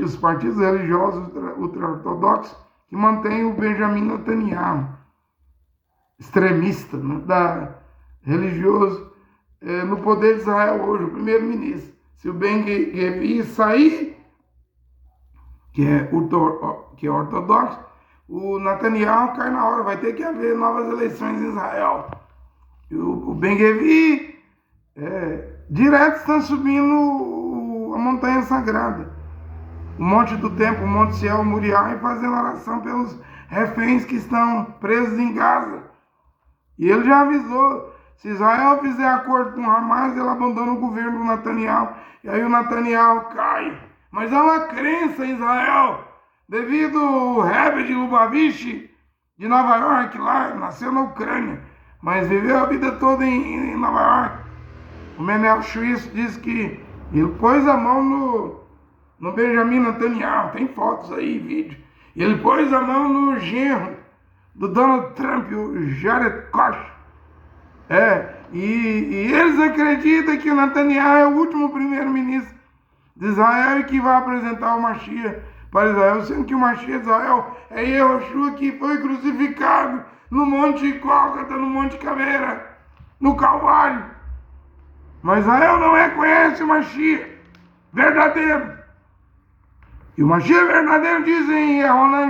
S1: os partidos religiosos ultra-ortodoxos, que mantêm o Benjamin Netanyahu, extremista, né, religioso, no poder de Israel hoje, o primeiro-ministro. Se o Ben-Gvir sair, que é ortodoxo, o Netanyahu cai na hora, vai ter que haver novas eleições em Israel. E o Ben-Gvir, direto estão subindo a montanha sagrada, o Monte do Templo, o Monte Sião, Moriá, e fazendo oração pelos reféns que estão presos em Gaza. E ele já avisou, se Israel fizer acordo com Hamas, ele abandona o governo do Netanyahu, e aí o Netanyahu cai. Mas há uma crença em Israel, devido ao Rebbe de Lubavitch, de Nova York, lá, nasceu na Ucrânia, mas viveu a vida toda em Nova York. O Menel Schwitz diz que ele pôs a mão no Benjamin Netanyahu, tem fotos aí, vídeo. Ele pôs a mão no genro do Donald Trump, o Jared Kushner. E eles acreditam que o Netanyahu é o último primeiro-ministro de Israel e que vai apresentar o Mashiach para Israel, sendo que o Mashiach de Israel é Yehoshua, que foi crucificado no Monte Gólgota, no Monte Caveira, no Calvário. Mas Israel não reconhece o Mashiach verdadeiro. E o Mashiach verdadeiro diz em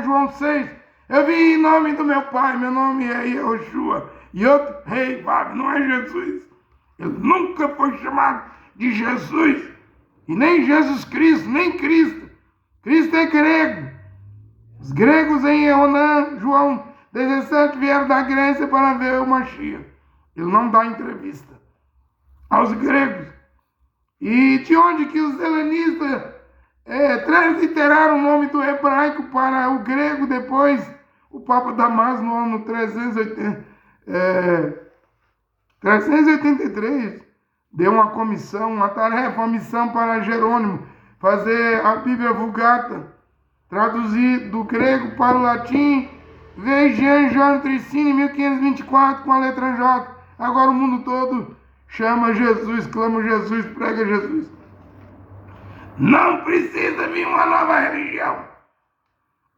S1: João 6, eu vim em nome do meu Pai, meu nome é Yehoshua, e outro rei, não é Jesus. Ele nunca foi chamado de Jesus, e nem Jesus Cristo, nem Cristo. Cristo é grego. Os gregos em João 17 vieram da Grécia para ver o Mashiach. Ele não dá entrevista aos gregos. E de onde que os helenistas transliteraram o nome do hebraico para o grego depois? O Papa Damaso, no ano 383, deu uma comissão, uma tarefa, uma missão para Jerônimo, fazer a Bíblia Vulgata, traduzir do grego para o latim, veio Jean John Tricini, em 1524, com a letra J. Agora o mundo todo chama Jesus, clama Jesus, prega Jesus. Não precisa vir uma nova religião.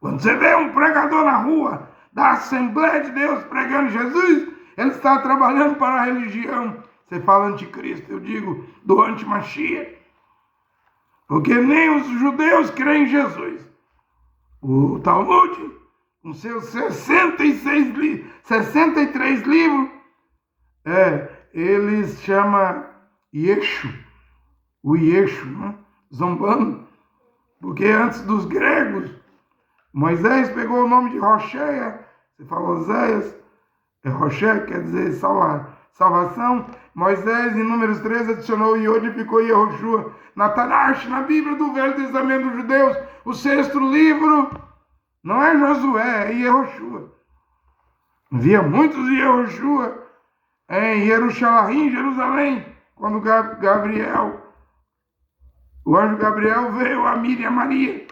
S1: Quando você vê um pregador na rua da Assembleia de Deus pregando Jesus, ele está trabalhando para a religião. Você fala anticristo, eu digo do anti-Mashiach. Porque nem os judeus creem em Jesus. O Talmud, com seus 63 livros, eles chamam Yeshu, o Yeshu, né? Zombando, porque antes dos gregos, Moisés pegou o nome de Rocheia, você fala Oséias, Rocheia quer dizer salvação. Moisés, em Números 13, adicionou Yod e ficou Yehoshua. Na Tanakh, na Bíblia do Velho Testamento dos judeus, o 6º livro, não é Josué, é Yehoshua. Havia muitos Yehoshua em Jerusalém, quando o anjo Gabriel veio a Miriam Maria.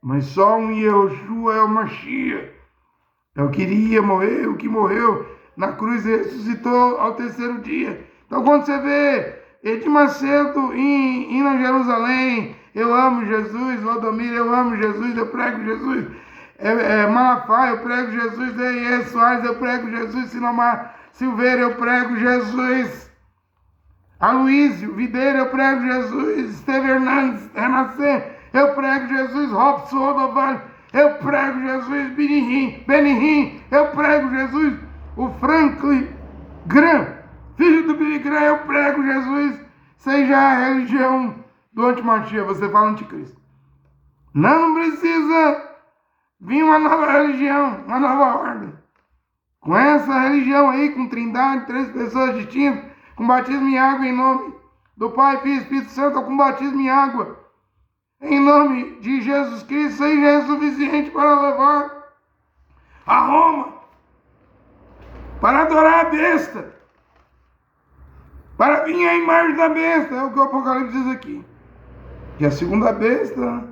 S1: Mas só um Yehoshua é o Mashiach. É o que iria morrer, o que morreu na cruz e ressuscitou ao 3º dia. Então quando você vê Edir Macedo indo a Jerusalém, eu amo Jesus, Valdomiro, eu amo Jesus, eu prego Jesus. Malafaia, eu prego Jesus. Ies Soares, eu prego Jesus. Sinomar Silveira, eu prego Jesus. Aloísio Videira, eu prego Jesus. Esteve Hernandes, Renascer, eu prego Jesus. Robson Rodovalho, eu prego Jesus. Benihim, eu prego Jesus. O Franklin Graham, filho do Billy Graham, eu prego Jesus. Seja a religião do anti-Mashiach, você fala anticristo. Não precisa vir uma nova religião, uma nova ordem. Com essa religião aí, com trindade, 3 pessoas distintas, com batismo em água em nome do Pai, Filho e Espírito Santo, ou com batismo em água em nome de Jesus Cristo, isso aí já é suficiente para levar a Roma, para adorar a besta, para vir a imagem da besta. É o que o Apocalipse diz aqui, que a segunda besta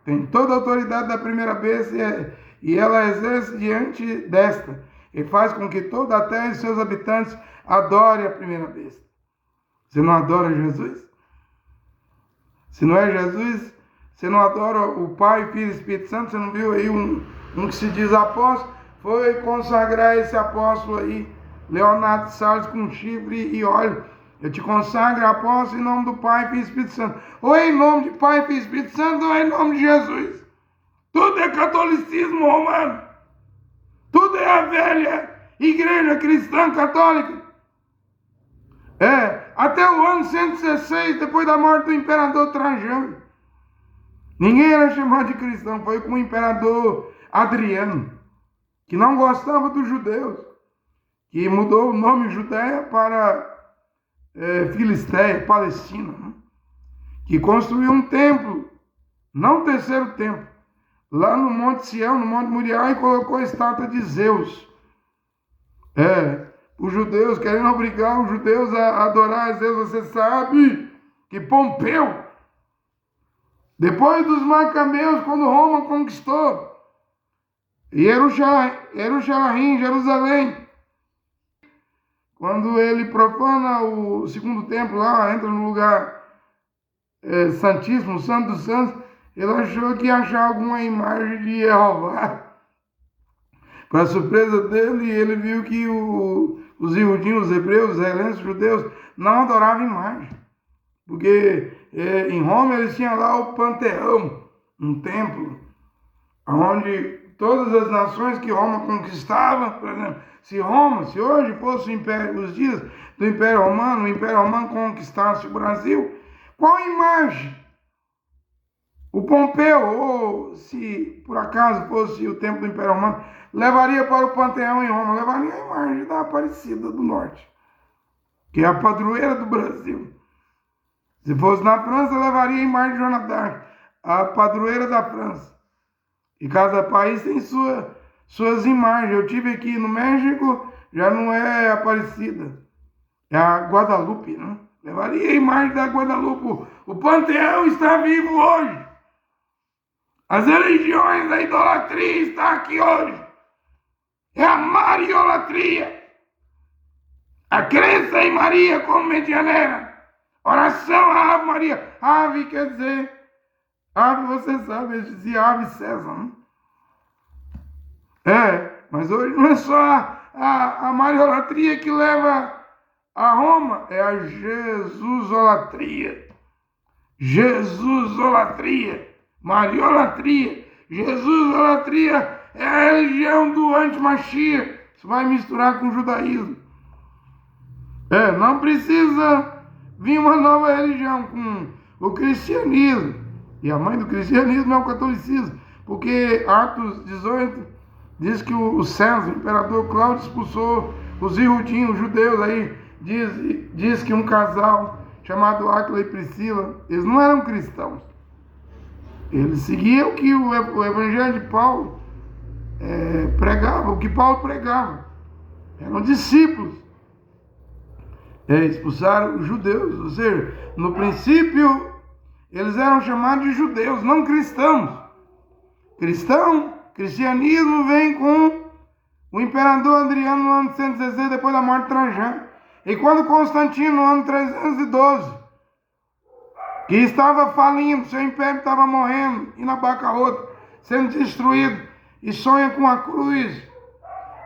S1: tem toda a autoridade da primeira besta e ela exerce diante desta e faz com que toda a terra e seus habitantes adorem a primeira besta. Você não adora Jesus? Se não é Jesus, você não adora o Pai, Filho e Espírito Santo? Você não viu aí um que se diz apóstolo? Foi consagrar esse apóstolo aí, Leonardo Salles, com chifre e óleo. Eu te consagro, apóstolo, em nome do Pai, Filho e Espírito Santo. Ou em nome de Pai, Filho e Espírito Santo, ou em nome de Jesus. Tudo é catolicismo romano. Tudo é a velha igreja cristã católica. Até o ano 116, depois da morte do imperador Trajano. Ninguém era chamado de cristão, foi com o imperador Adriano, que não gostava dos judeus, que mudou o nome Judéia para Filistéia, Palestina, né? Que construiu um templo, não o terceiro templo, lá no Monte Sião, no Monte Moriá, e colocou a estátua de Zeus. Os judeus, querendo obrigar os judeus a adorar a Zeus. Você sabe que Pompeu, depois dos Macabeus, quando Roma conquistou Jerusalém, quando ele profana o segundo templo lá, entra no lugar santíssimo, santo dos santos, ele achou que ia achar alguma imagem de Jeová. Para surpresa dele, ele viu que os iudinhos, os hebreus, os helenos, os judeus, não adoravam imagem. Porque em Roma eles tinham lá o Panteão, um templo, onde todas as nações que Roma conquistava, por exemplo, se hoje fosse os dias do Império Romano, o Império Romano conquistasse o Brasil, qual imagem o Pompeu, ou se por acaso fosse o templo do Império Romano, levaria para o Panteão em Roma? Levaria a imagem da Aparecida do Norte, que é a padroeira do Brasil. Se fosse na França, levaria a imagem de Joana d'Arc, a padroeira da França. E cada país tem suas imagens. Eu tive aqui no México, já não é Aparecida, é a Guadalupe, né? Levaria a imagem da Guadalupe. O Panteão está vivo hoje. As religiões da idolatria estão aqui hoje. É a mariolatria. A crença em Maria como medianeira. Oração à Ave Maria. Ave quer dizer... Ave, você sabe, eles diziam Ave César, né? Mas hoje não é só a mariolatria que leva a Roma, é a Jesusolatria. Jesusolatria. Mariolatria. Jesusolatria é a religião do anti-Mashiach. Isso vai misturar com o judaísmo. Não precisa vir uma nova religião com o cristianismo. E a mãe do cristianismo é o catolicismo. Porque Atos 18 diz que o César, o imperador Cláudio, expulsou os iudinhos, os judeus. Aí diz que um casal chamado Áquila e Priscila, eles não eram cristãos. Eles seguiam o que o evangelho de Paulo pregava, o que Paulo pregava. Eram discípulos. Expulsaram os judeus. Ou seja, no princípio, eles eram chamados de judeus, não cristãos. Cristianismo vem com o imperador Adriano no ano 116, depois da morte de Trajano. E quando Constantino, no ano 312, que estava falindo, seu império estava morrendo, e na baca outra, sendo destruído, e sonha com a cruz,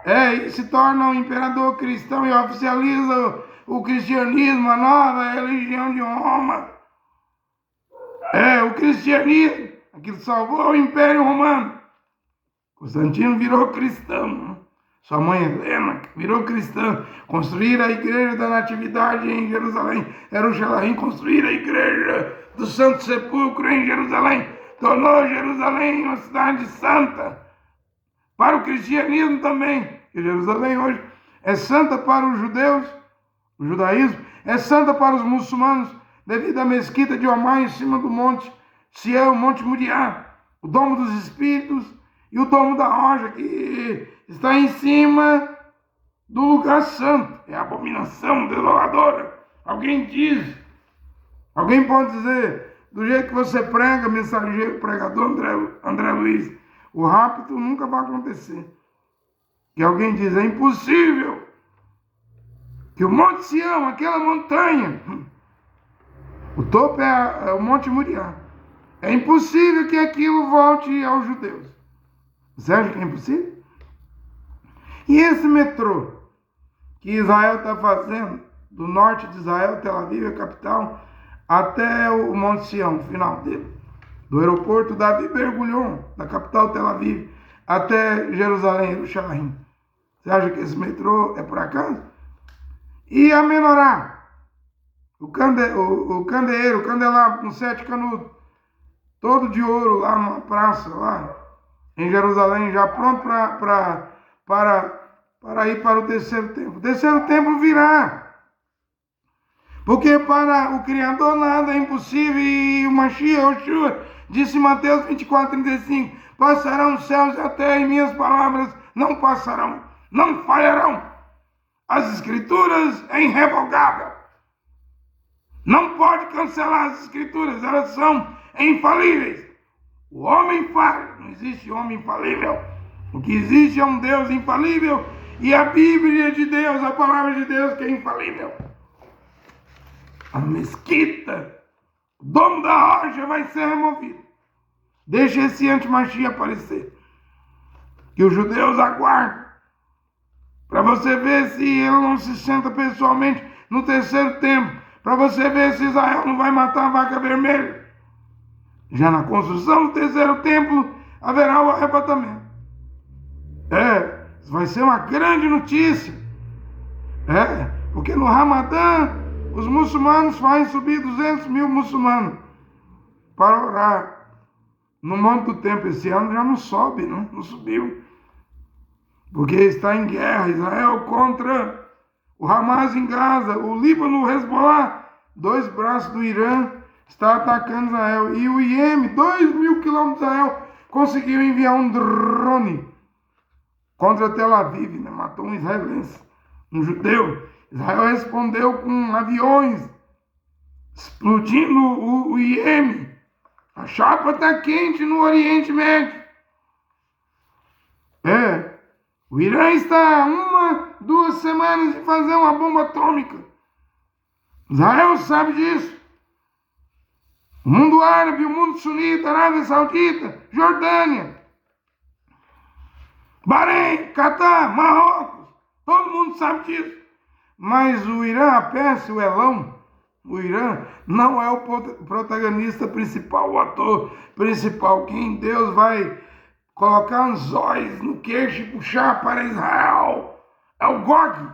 S1: e se torna um imperador cristão e oficializa o cristianismo, a nova religião de Roma. O cristianismo, aquilo salvou o Império Romano. Constantino virou cristão. Sua mãe Helena virou cristã. Construíram a igreja da Natividade em Jerusalém. Construíram a igreja do Santo Sepulcro em Jerusalém. Tornou Jerusalém uma cidade santa. Para o cristianismo também. E Jerusalém hoje é santa para os judeus, o judaísmo. É santa para os muçulmanos, devido à mesquita de Omar em cima do Monte Sião, Monte Moriá, o Domo dos Espíritos e o Domo da Rocha, que está em cima do lugar santo. É a abominação desoladora. Alguém pode dizer, do jeito que você prega, mensageiro, pregador André Luiz, o rapto nunca vai acontecer. E alguém diz, é impossível. que o Monte Sião, aquela montanha, o topo é o Monte Moriá. É impossível que aquilo volte aos judeus. Você acha que é impossível? E esse metrô que Israel está fazendo, do norte de Israel, Tel Aviv, a capital, até o Monte Sião, o final dele. Do aeroporto Davi Ben-Gurion, da capital Tel Aviv, até Jerusalém, Jerusalém. Você acha que esse metrô é por acaso? E a menorá, o candeeiro, o candelabro com 7 canudos, todo de ouro lá numa praça, lá em Jerusalém, já pronto para ir para o terceiro templo. O terceiro templo virá. Porque para o Criador nada é impossível. E o Mashiach, Yoshua, disse em Mateus 24:35, passarão os céus e a terra e minhas palavras não passarão, não falharão. As escrituras é irrevogável. Não pode cancelar as escrituras, elas são infalíveis. O homem falha, não existe homem infalível. O que existe é um Deus infalível e a Bíblia de Deus, a palavra de Deus que é infalível. A mesquita, o domo da rocha vai ser removido. Deixa esse anti-Mashiach aparecer. Que os judeus aguardam. Para você ver se ele não se senta pessoalmente no terceiro templo. Para você ver se Israel não vai matar a vaca vermelha. Já na construção do terceiro templo haverá o arrebatamento. Vai ser uma grande notícia. Porque no Ramadã os muçulmanos fazem subir 200 mil muçulmanos para orar no Monte do Templo. Esse ano já não sobe, não subiu. Porque está em guerra, Israel contra o Hamas em Gaza, o Líbano, o Hezbollah, 2 braços do Irã, está atacando Israel. E o Iêmen, 2.000 quilômetros de Israel, conseguiu enviar um drone contra Tel Aviv, matou um israelense, um judeu. Israel respondeu com aviões, explodindo o Iêmen. A chapa está quente no Oriente Médio. O Irã está a 2 semanas de fazer uma bomba atômica. Israel sabe disso. O mundo árabe, o mundo sunita, Arábia Saudita, Jordânia, Bahrein, Catar, Marrocos, todo mundo sabe disso. Mas o Irã, a Pérsia, o Elão, o Irã não é o protagonista principal, o ator principal. Quem Deus vai colocar anzóis no queixo e puxar para Israel é o Gog,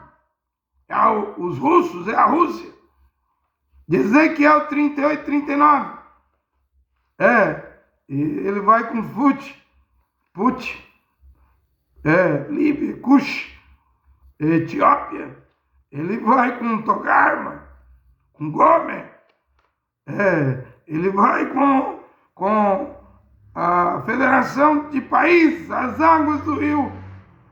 S1: os russos, é a Rússia. De Ezequiel 38, 39. Ele vai com Put, Líbia, Cush, Etiópia. Ele vai com Togarma, com Gomer. Ele vai com a Federação de Países, as águas do rio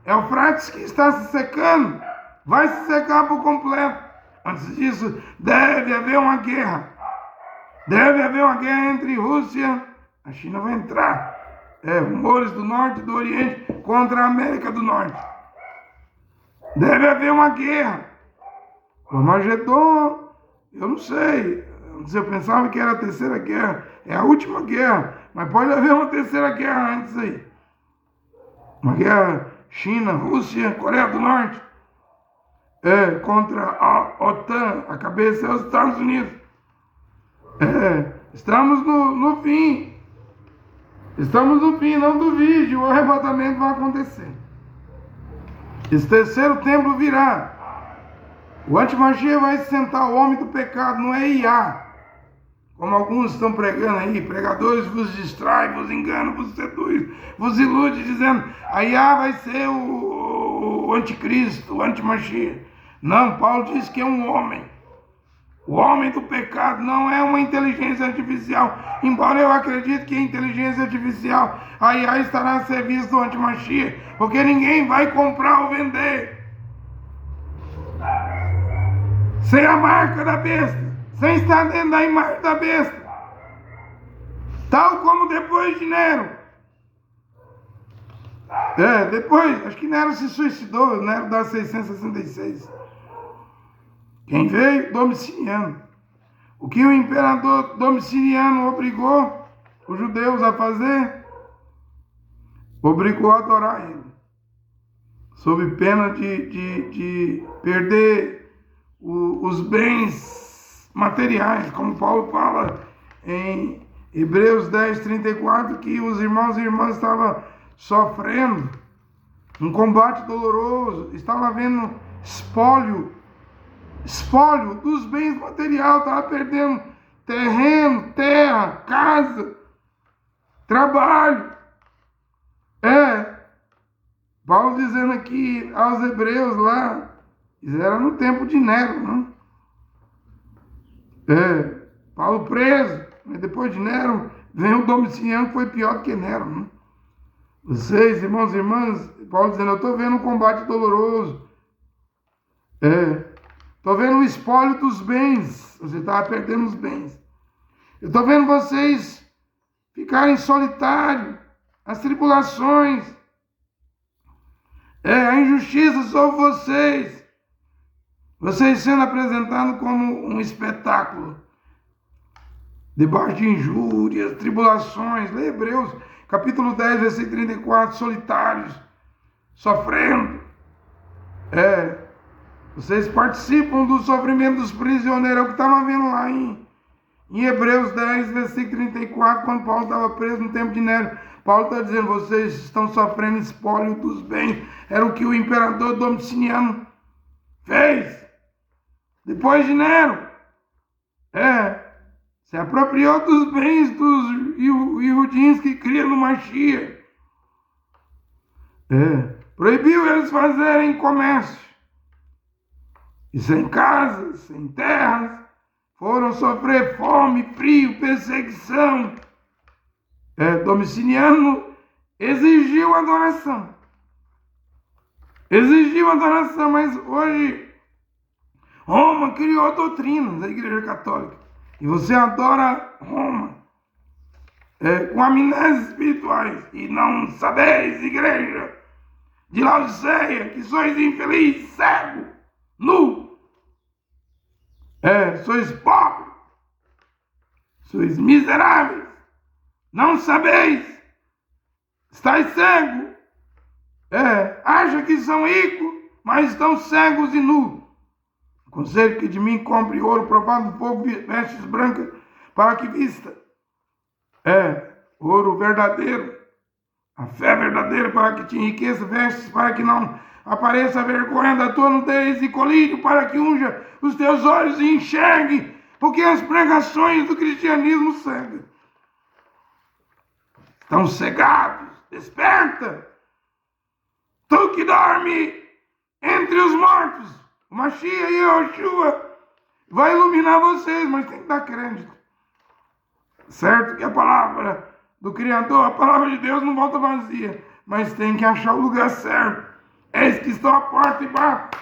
S1: Eufrates que está se secando, vai se secar por completo. Antes disso, deve haver uma guerra. Deve haver uma guerra entre Rússia, a China vai entrar. Rumores do norte e do oriente contra a América do Norte. Deve haver uma guerra. O Armagedon, eu não sei. Eu pensava que era a terceira guerra. É a última guerra. Mas pode haver uma terceira guerra antes aí. Uma guerra China, Rússia, Coreia do Norte. Contra a OTAN. A cabeça é os Estados Unidos. Estamos no fim. Estamos no fim, não duvide. O arrebatamento vai acontecer. Esse terceiro templo virá. O anti-Mashiach vai sentar o homem do pecado, não é Iá. Como alguns estão pregando aí, pregadores vos distraem, vos enganam, vos seduz, vos ilude, dizendo, a Iá vai ser o anticristo, o anti-Mashiach. Não, Paulo diz que é um homem. O homem do pecado não é uma inteligência artificial. Embora eu acredite que a inteligência artificial, a IA estará a serviço do anti-Mashiach, porque ninguém vai comprar ou vender sem a marca da besta, sem estar dentro da imagem da besta. Tal como depois de Nero. Depois, acho que Nero se suicidou, Nero dá 666. Quem veio? Domiciano. O que o imperador Domiciano obrigou os judeus a fazer? Obrigou a adorar ele, sob pena de perder os bens materiais, como Paulo fala em Hebreus 10:34, que os irmãos e irmãs estavam sofrendo um combate doloroso, estavam havendo espólio dos bens materiais, estavam perdendo terreno, terra, casa, trabalho. Paulo dizendo aqui aos hebreus lá, isso era no tempo de Nero, não? Paulo preso, mas depois de Nero vem o Domiciano, que foi pior do que Nero, não? Vocês, irmãos e irmãs, Paulo dizendo, eu estou vendo um combate doloroso, estou vendo o espólio dos bens, você estava perdendo os bens, eu estou vendo vocês ficarem solitários, as tribulações, a injustiça sobre vocês sendo apresentados como um espetáculo, debaixo de injúrias, tribulações. Lê Hebreus, capítulo 10, versículo 34, solitários, sofrendo. Vocês participam do sofrimento dos prisioneiros, é o que estava vendo lá em Hebreus 10, versículo 34, quando Paulo estava preso no tempo de Nero. Paulo está dizendo, vocês estão sofrendo espólio dos bens. Era o que o imperador Domiciano fez. Depois de Nero. Se apropriou dos bens dos iudins que criam no Mashiach. Proibiu eles fazerem comércio. E sem casas, sem terras, foram sofrer fome, frio, perseguição. Domiciano exigiu adoração. Mas hoje Roma criou doutrinas da Igreja Católica. E você adora Roma com amnésias espirituais. E não sabeis, igreja de Laodiceia, que sois infeliz, cego, nu. Sois pobres, sois miseráveis. Não sabeis, estáis cegos. Acha que são ricos, mas estão cegos e nus. Conselho que de mim compre ouro provado no fogo, vestes brancas, para que vista. Ouro verdadeiro, a fé verdadeira, para que te enriqueça, vestes para que não apareça a vergonha da tua nudez, e colírio para que unja os teus olhos e enxergue, porque as pregações do cristianismo cegam. Estão cegados, desperta. Tu que dorme entre os mortos, o Mashiach e Yoshua vai iluminar vocês, mas tem que dar crédito. Certo que a palavra do Criador, a palavra de Deus não volta vazia, mas tem que achar o lugar certo. Eis que estou à porta e bato.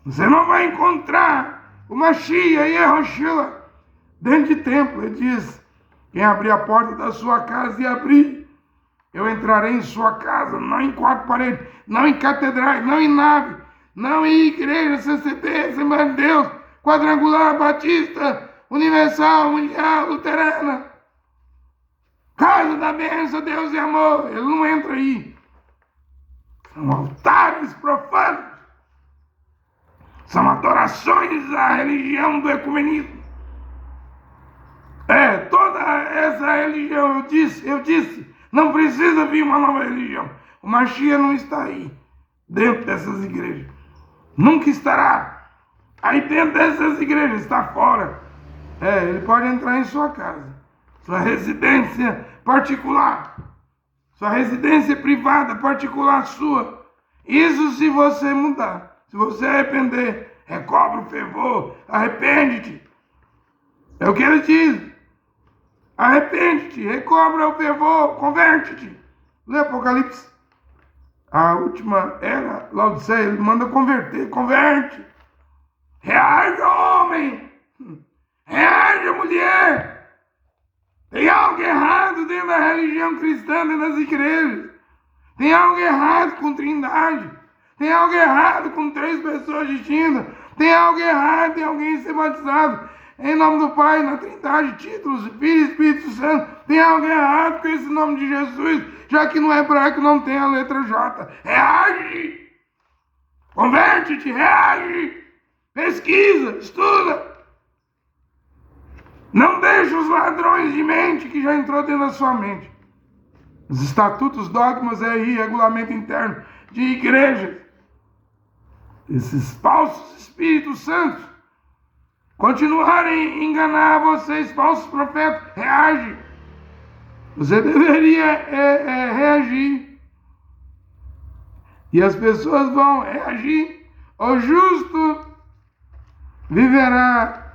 S1: Você não vai encontrar o Mashiach e Yoshua dentro de templo. Ele diz, quem abrir a porta da sua casa e abrir, eu entrarei em sua casa, não em quatro paredes, não em catedrais, não em nave, não em igreja, CCD, Assembleia de Deus, quadrangular, batista, universal, mundial, luterana, casa da bênção, Deus e amor. Ele não entra aí. São altares profanos, são adorações à religião do ecumenismo. Toda essa religião, eu disse, não precisa vir uma nova religião. O Mashiach não está aí, dentro dessas igrejas. Nunca estará aí dentro dessas igrejas, está fora. Ele pode entrar em sua casa, sua residência particular, sua residência privada, particular sua. Isso se você mudar, se você arrepender, recobra o fervor, arrepende-te. É o que ele diz. Arrepende-te, recobra o fervor, converte-te. Lê Apocalipse. A última era, Laodiceia, ele manda converter, converte. Reage, homem. Reage, mulher. Tem algo errado dentro da religião cristã, dentro das igrejas. Tem algo errado com Trindade. Tem algo errado com três pessoas distintas. Tem algo errado, tem alguém ser batizado em nome do Pai, na Trindade, títulos, Filho e Espírito Santo. Tem algo errado com esse nome de Jesus, já que no hebraico não tem a letra J. Reage! Converte-te, reage! Pesquisa, estuda! Não deixe os ladrões de mente que já entrou dentro da sua mente. Os estatutos, dogmas e regulamento interno de igrejas. Esses falsos espíritos santos continuarem a enganar vocês, falsos profetas. Reage. Você deveria reagir. E as pessoas vão reagir. O justo viverá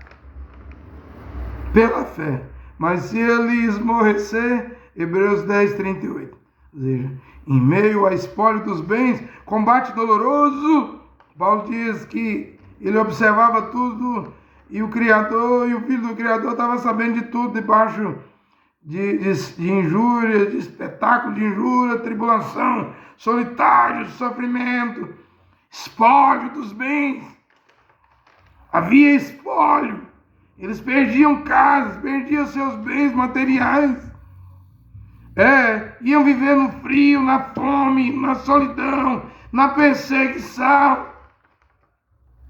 S1: pela fé, mas se ele esmorecer, Hebreus 10, 38. Ou seja, em meio à espólio dos bens, combate doloroso, Paulo diz que ele observava tudo e o Criador e o Filho do Criador estavam sabendo de tudo, debaixo de injúria, de espetáculo de injúria, tribulação, solitário, sofrimento, espólio dos bens. Havia espólio. Eles perdiam casas, perdiam seus bens materiais. Iam viver no frio, na fome, na solidão, na perseguição.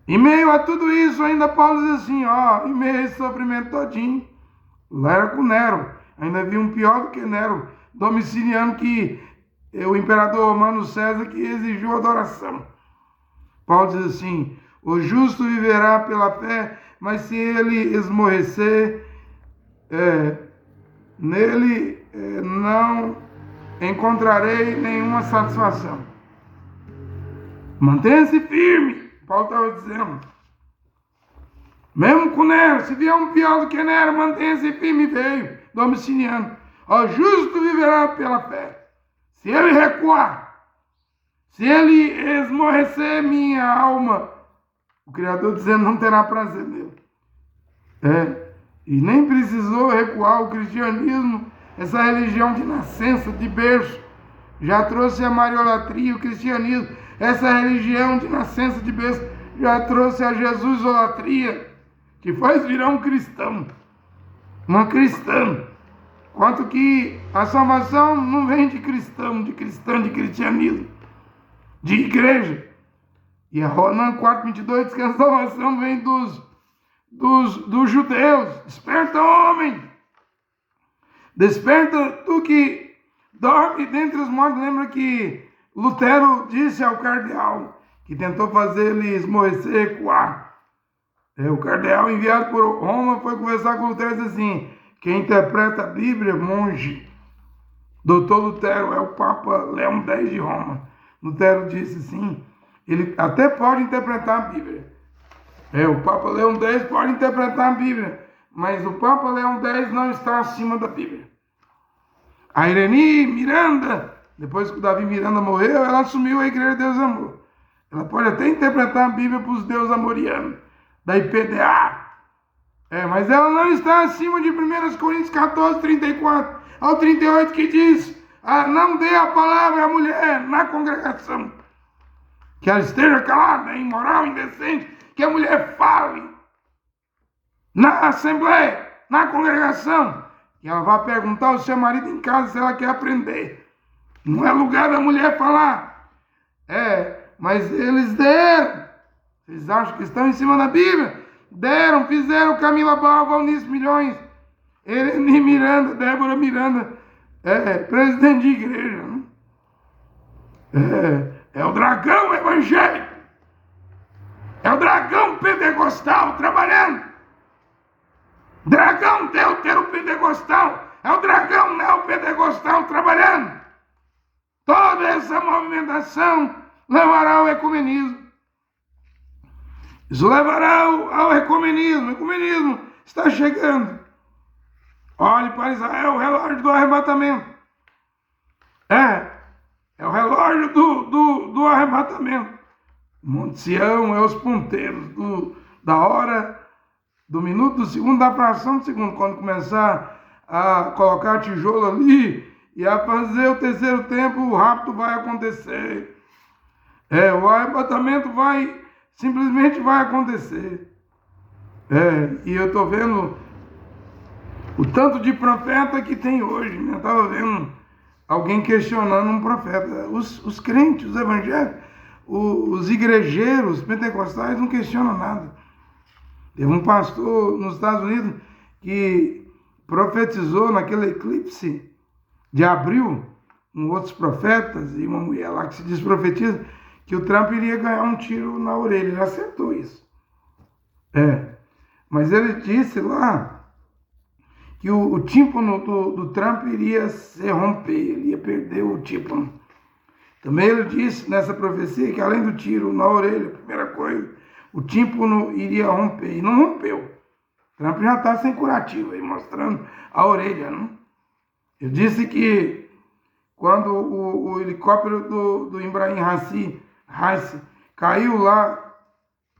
S1: Em meio a tudo isso, ainda Paulo diz assim, em meio a esse sofrimento todinho, lá era com Nero. Ainda havia um pior do que Nero, Domiciliano, que o imperador romano César, que exigiu adoração. Paulo diz assim, o justo viverá pela fé, mas se ele esmorecer, nele não encontrarei nenhuma satisfação. Mantenha-se firme, Paulo estava dizendo. Mesmo com Nero, se vier um pior do que Nero, mantenha-se firme, veio Domiciliano. O justo viverá pela fé. Se ele recuar, se ele esmorecer minha alma, o Criador dizendo não terá prazer nele. E nem precisou recuar o cristianismo, essa religião de nascença, de berço. Já trouxe a mariolatria, o cristianismo, essa religião de nascença, de berço, já trouxe a Jesus-olatria, que faz virar um cristão, uma cristã. Quanto que a salvação não vem de cristão, de cristianismo, de igreja. E a Romanos 4:22 diz que a salvação vem dos judeus. Desperta, homem! Desperta, tu que dorme dentre os mortos. Lembra que Lutero disse ao cardeal, que tentou fazer ele esmorecer, recuar. O cardeal enviado por Roma foi conversar com Lutero e disse assim, quem interpreta a Bíblia, monge. Doutor Lutero é o Papa Leão X de Roma. Lutero disse assim, ele até pode interpretar a Bíblia. O Papa Leão X pode interpretar a Bíblia, mas o Papa Leão X não está acima da Bíblia. A Irene Miranda, depois que o Davi Miranda morreu, ela assumiu a Igreja de Deus Amor. Ela pode até interpretar a Bíblia para os deuses amorianos, da IPDA. Mas ela não está acima de 1 Coríntios 14, 34 ao 38, que diz, não dê a palavra à mulher na congregação. Que ela esteja calada, imoral, indecente, que a mulher fale na assembleia, na congregação, que ela vai perguntar ao seu marido em casa se ela quer aprender. Não é lugar da mulher falar. Mas eles deram. Vocês acham que estão em cima da Bíblia? Deram, fizeram Camila Barra, Valnice Milhões, Irene Miranda, Débora Miranda, presidente de igreja. É o dragão evangélico. É o dragão pentecostal trabalhando. Dragão deutero-pentecostal. É o dragão neopentecostal trabalhando. Toda essa movimentação levará ao ecumenismo. Isso levará ao ecumenismo. O ecumenismo está chegando. Olhe para Israel, o relógio do arrebatamento. É o relógio do arrebatamento. Monte Sião é os ponteiros da hora, do minuto, do segundo, da fração do segundo. Quando começar a colocar tijolo ali e a fazer o terceiro tempo, o rapto vai acontecer. O arrebatamento vai simplesmente vai acontecer. E eu estou vendo o tanto de profeta que tem hoje, né? Eu estava vendo alguém questionando um profeta. Os crentes, os evangélicos, os igrejeiros pentecostais não questionam nada. Teve um pastor nos Estados Unidos que profetizou naquele eclipse de abril, com outros profetas, e uma mulher lá que se diz profetiza, que o Trump iria ganhar um tiro na orelha. Ele acertou isso. Mas ele disse lá que o tímpano do Trump iria se romper, ele ia perder o tímpano. Também ele disse nessa profecia que além do tiro na orelha, a primeira coisa, o tímpano iria romper. E não rompeu. Trump já está sem curativo, aí mostrando a orelha, né? Eu disse que quando o helicóptero do Ibrahim Raisi caiu lá,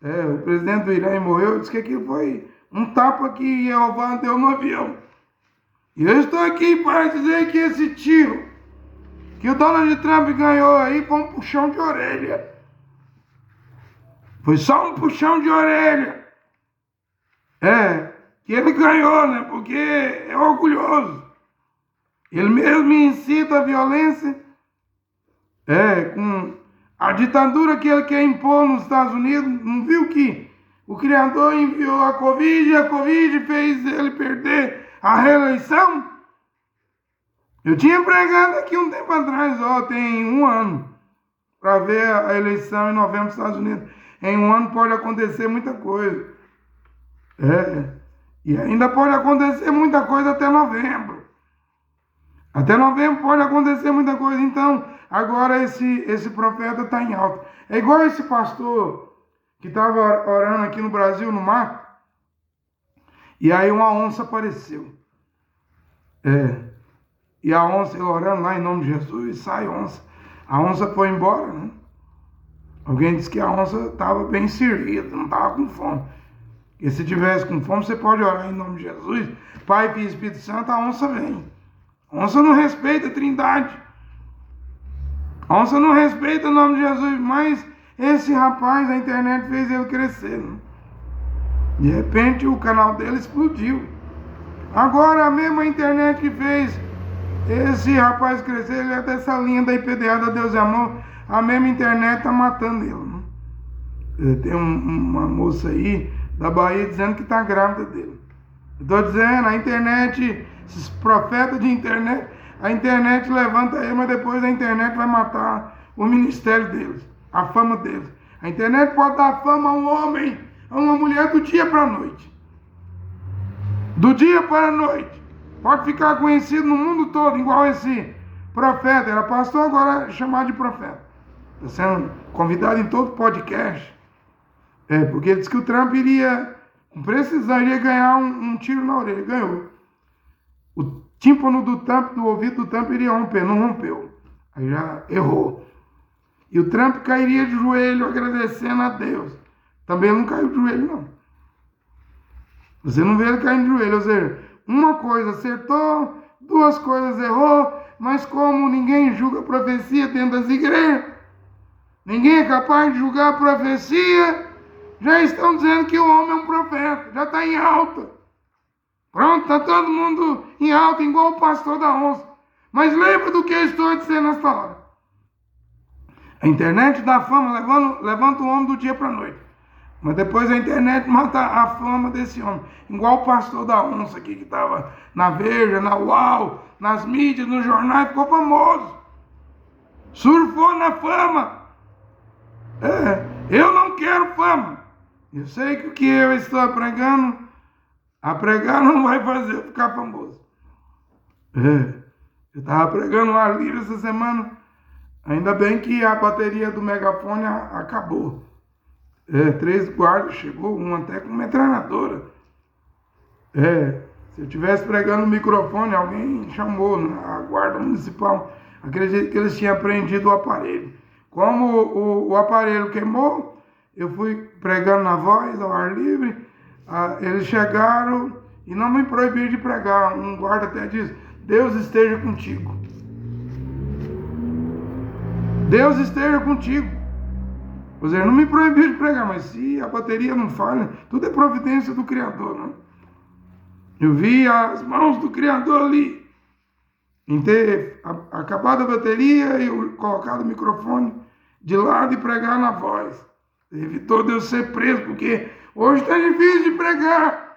S1: o presidente do Irã morreu, disse que aquilo foi um tapa que Jeová deu no avião. E eu estou aqui para dizer que esse tiro que o Donald Trump ganhou aí foi um puxão de orelha. Foi só um puxão de orelha. Que ele ganhou, né? Porque é orgulhoso. Ele mesmo incita a violência. Com a ditadura que ele quer impor nos Estados Unidos. Não viu que o Criador enviou a Covid e a Covid fez ele perder a reeleição? Eu tinha pregado aqui um tempo atrás, tem 1 ano, para ver a eleição em novembro nos Estados Unidos. Em 1 ano pode acontecer muita coisa. E ainda pode acontecer muita coisa até novembro. Até novembro pode acontecer muita coisa. Então, agora esse profeta está em alta. É igual esse pastor que estava orando aqui no Brasil, no mato, e aí uma onça apareceu. E a onça, ele orando lá em nome de Jesus, sai onça. A onça foi embora, né? Alguém disse que a onça estava bem servida, não estava com fome. E se tivesse com fome, você pode orar em nome de Jesus. Pai, Filho e Espírito Santo, a onça vem. A onça não respeita a Trindade. A onça não respeita o nome de Jesus, mas esse rapaz, a internet fez ele crescer, né? De repente o canal dele explodiu. Agora a mesma internet que fez esse rapaz crescer, ele é dessa linha da IPDA, da Deus e Amor, a mesma internet está matando ele, né? Tem uma moça aí da Bahia dizendo que está grávida dele. Eu estou dizendo, a internet, esses profetas de internet, a internet levanta ele, mas depois a internet vai matar o ministério deles, a fama deles. A internet pode dar fama a um homem, a uma mulher do dia para a noite. Do dia para a noite. Pode ficar conhecido no mundo todo, igual esse profeta. Era pastor, agora é chamado de profeta. Está sendo convidado em todo podcast. Porque ele disse que o Trump iria, com precisão, iria ganhar um tiro na orelha. Ganhou. O tímpano do ouvido do Trump iria romper. Não rompeu. Aí já errou. E o Trump cairia de joelho agradecendo a Deus. Também não caiu de joelho, não. Você não vê ele caindo de joelho. Ou seja, uma coisa acertou, 2 coisas errou, mas como ninguém julga a profecia dentro das igrejas, ninguém é capaz de julgar a profecia, já estão dizendo que o homem é um profeta, já está em alta. Pronto, está todo mundo em alta, igual o pastor da onça. Mas lembra do que eu estou dizendo nesta hora. A internet dá fama, levanta o homem do dia para a noite. Mas depois a internet mata a fama desse homem. Igual o pastor da onça aqui, que estava na Veja, na UAU, nas mídias, nos jornais, ficou famoso. Surfou na fama. Eu não quero fama. Eu sei que o que eu estou pregando, a pregar não vai fazer eu ficar famoso. Eu estava pregando um ar livre essa semana. Ainda bem que a bateria do megafone acabou. 3 guardas, chegou um até com metralhadora. Se eu estivesse pregando no microfone, alguém chamou, né, a guarda municipal. Acredito que eles tinham apreendido o aparelho. Como o aparelho queimou, eu fui pregando na voz, ao ar livre. Eles chegaram e não me proibiram de pregar. Um guarda até disse: Deus esteja contigo. Deus esteja contigo. Ou seja, não me proibiu de pregar, mas se a bateria não falha, tudo é providência do Criador, né? Eu vi as mãos do Criador ali, em ter acabado a bateria e eu colocado o microfone de lado e pregar na voz. Evitou de eu ser preso, porque hoje está difícil de pregar.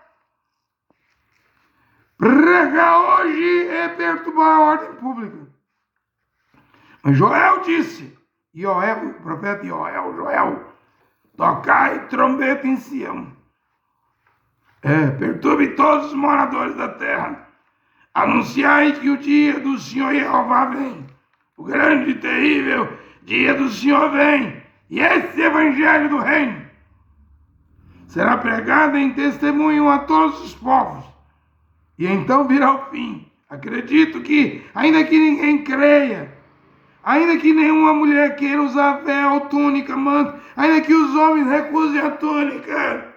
S1: Pregar hoje é perturbar a ordem pública. Mas Joel disse, o profeta Joel, tocai trombeta em Sião. Perturbe todos os moradores da terra. Anunciai que o dia do Senhor Jeová vem. O grande e terrível dia do Senhor vem. E esse evangelho do reino será pregado em testemunho a todos os povos. E então virá o fim. Acredito que, ainda que ninguém creia, ainda que nenhuma mulher queira usar véu, túnica, manto, ainda que os homens recusem a túnica,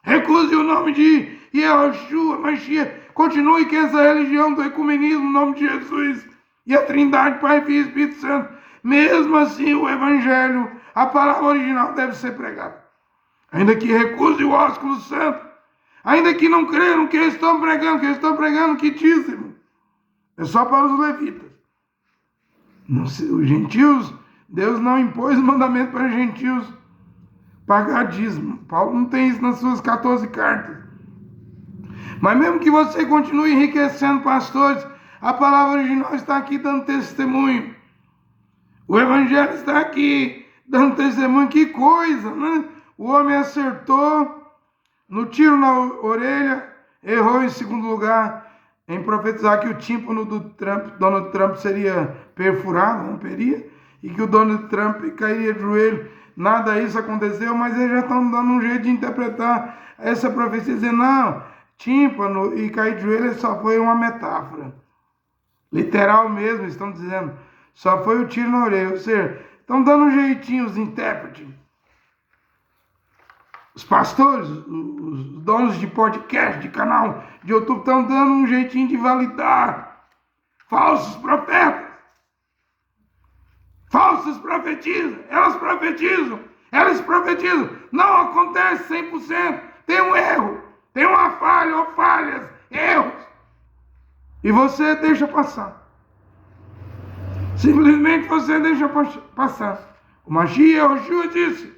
S1: recusem o nome de Yahushua, Mashiach, continue com essa religião do ecumenismo, no nome de Jesus, e a Trindade, Pai, Filho e Espírito Santo, mesmo assim o Evangelho, a palavra original deve ser pregada. Ainda que recuse o ósculo santo, ainda que não creiam no que eles estão pregando quitíssimo, é só para os levitas. Os gentios, Deus não impôs mandamento para os gentios pagar dízimo. Paulo não tem isso nas suas 14 cartas. Mas mesmo que você continue enriquecendo pastores, a palavra original está aqui dando testemunho. O evangelho está aqui dando testemunho. Que coisa, né? O homem acertou no tiro na orelha, errou em segundo lugar em profetizar que o tímpano do Donald Trump seria perfurado, romperia, e que o Donald Trump cairia de joelho. Nada disso aconteceu, mas eles já estão dando um jeito de interpretar essa profecia, dizendo, não, tímpano e cair de joelho só foi uma metáfora. Literal mesmo, estão dizendo, só foi o tiro na orelha. Ou seja, estão dando um jeitinho os intérpretes. Os pastores, os donos de podcast, de canal de YouTube, estão dando um jeitinho de validar falsos profetas. Falsos profetizam, elas profetizam. Não acontece 100%, tem um erro, tem uma falha ou falhas, erros. E você deixa passar. Simplesmente você deixa passar. O Mashiach Yahushua disse,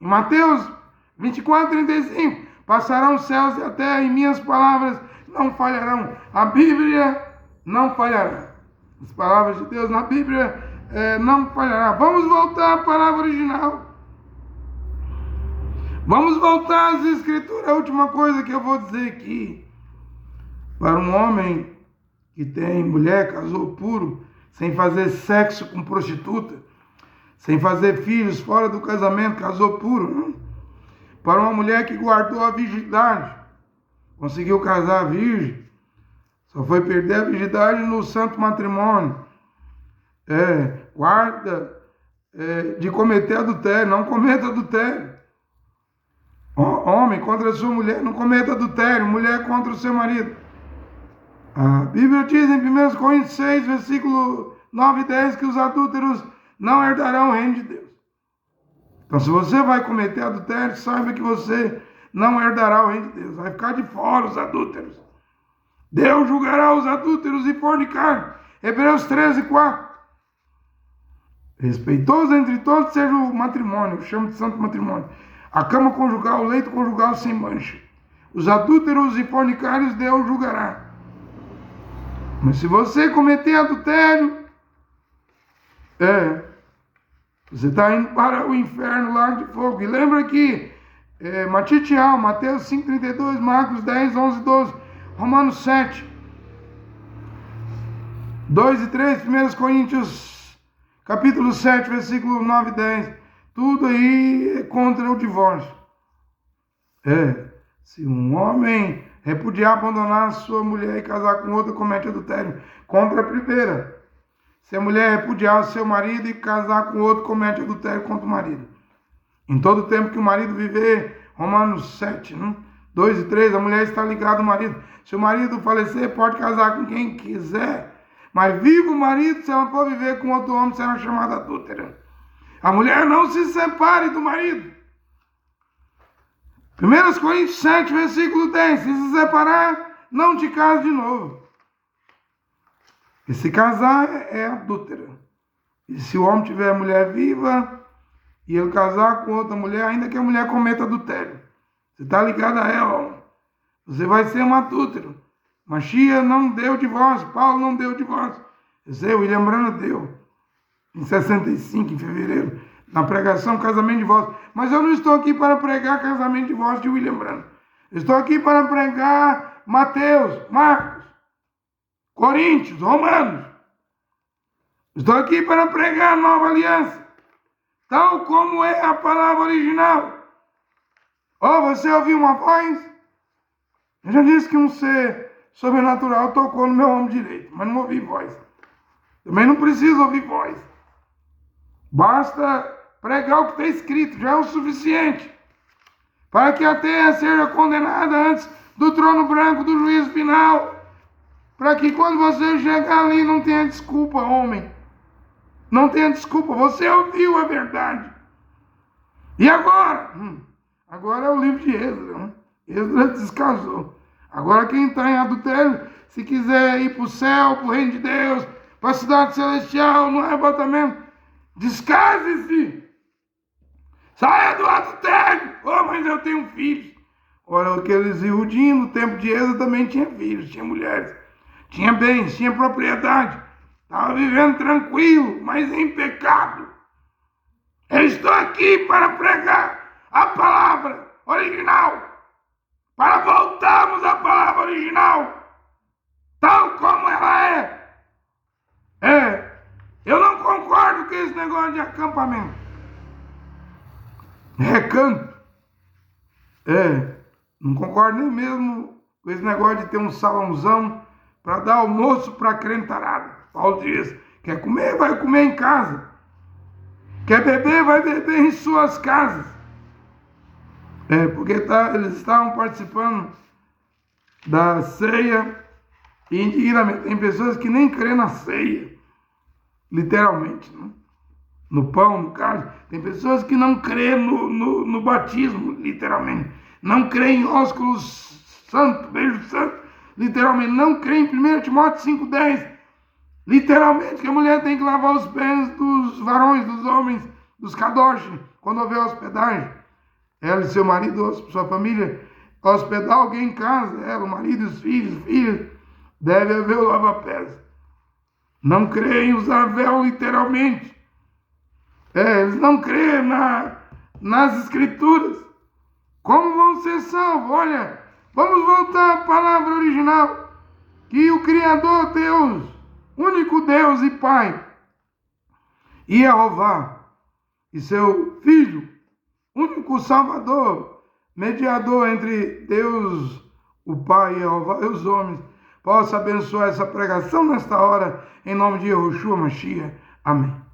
S1: em Mateus 24:35, passarão os céus e a terra e minhas palavras não falharão. A Bíblia não falhará. As palavras de Deus na Bíblia não falhará. Vamos voltar à palavra original. Vamos voltar às Escrituras. A última coisa que eu vou dizer aqui. Para um homem que tem mulher, casou puro, sem fazer sexo com prostituta, sem fazer filhos fora do casamento, casou puro, não? Para uma mulher que guardou a virgindade, conseguiu casar virgem, só foi perder a virgindade no santo matrimônio. Guarda de cometer adultério, não cometa adultério. Homem contra a sua mulher, não cometa adultério. Mulher contra o seu marido. A Bíblia diz em 1 Coríntios 6, versículo 9 e 10, que os adúlteros não herdarão o reino de Deus. Então, se você vai cometer adultério, saiba que você não herdará o reino de Deus. Vai ficar de fora os adúlteros. Deus julgará os adúlteros e fornicados. Hebreus 13:4. Respeitoso entre todos seja o matrimônio, eu chamo de santo matrimônio. A cama conjugal, o leito conjugal sem mancha. Os adúlteros e fornicários Deus julgará. Mas se você cometer adultério, você está indo para o inferno lá de fogo. E lembra que Mateus 5:32, Marcos 10, 11, 12, Romanos 7, 2 e 3, 1 Coríntios capítulo 7, versículo 9 e 10. Tudo aí é contra o divórcio. Se um homem repudiar, abandonar a sua mulher e casar com outra, comete adultério contra a primeira. Se a mulher repudiar o seu marido e casar com outro, comete adultério contra o marido. Em todo o tempo que o marido viver, Romanos 7, 2 e 3, a mulher está ligada ao marido. Se o marido falecer, pode casar com quem quiser. Mas vivo o marido, se ela for viver com outro homem, será chamada adúltera. A mulher não se separe do marido. 1 Coríntios 7, versículo 10. Se separar, não te case de novo. E se casar é adúltera. E se o homem tiver mulher viva e ele casar com outra mulher, ainda que a mulher cometa adultério, você está ligado a ela, homem, você vai ser um adúltero. Machia não deu divórcio, Paulo não deu divórcio. Eu sei, William Branham deu. Em 65, em fevereiro, na pregação Casamento e Divórcio. Mas eu não estou aqui para pregar Casamento e Divórcio de William Branham. Eu estou aqui para pregar Mateus, Marcos, Coríntios, Romanos. Estou aqui para pregar a nova aliança, tal como é a palavra original. Você ouviu uma voz? Eu já disse que um ser sobrenatural tocou no meu ombro direito, mas não ouvi voz. Também não preciso ouvir voz. Basta pregar o que está escrito, já é o suficiente. Para que a terra seja condenada antes do trono branco do juízo final. Para que quando você chegar ali não tenha desculpa, homem. Não tenha desculpa, você ouviu a verdade. E agora? Agora é o livro de Êxodo. Êxodo descasou. Agora quem está em adultério, se quiser ir para o céu, para o reino de Deus, para a cidade celestial, no arrebatamento, descase-se. Saia do adultério. Mas eu tenho filhos. Ora, aqueles iludindo, no tempo de Êxodo também tinha filhos, tinha mulheres, tinha bens, tinha propriedade. Estava vivendo tranquilo, mas em pecado. Eu estou aqui para pregar a palavra original. Para voltarmos à palavra original. Tal como ela é. Eu não concordo com esse negócio de acampamento. Recanto. Não concordo nem mesmo com esse negócio de ter um salãozão para dar almoço para a crentarada. Paulo diz, quer comer, vai comer em casa. Quer beber, vai beber em suas casas. Porque eles estavam participando da ceia e indignamente. Tem pessoas que nem crêem na ceia, literalmente, né? No pão, no cálice. Tem pessoas que não crêem no batismo, literalmente. Não creem em ósculo santo, beijo santo, literalmente. Não creem em 1 Timóteo 5,10, literalmente, que a mulher tem que lavar os pés dos varões, dos homens, dos kadosh, quando houver hospedagem. Ela e seu marido, sua família, hospedar alguém em casa, ela, o marido e os filhos, deve haver o lava-pés. Não creem em usar véu literalmente. Eles não creem nas escrituras. Como vão ser salvos? Olha, vamos voltar à palavra original. Que o Criador Deus, único Deus e Pai, e Jeová, e seu Filho, único Salvador, mediador entre Deus, o Pai e Jeová e os homens, possa abençoar essa pregação nesta hora, em nome de Yahushua Mashiach. Amém.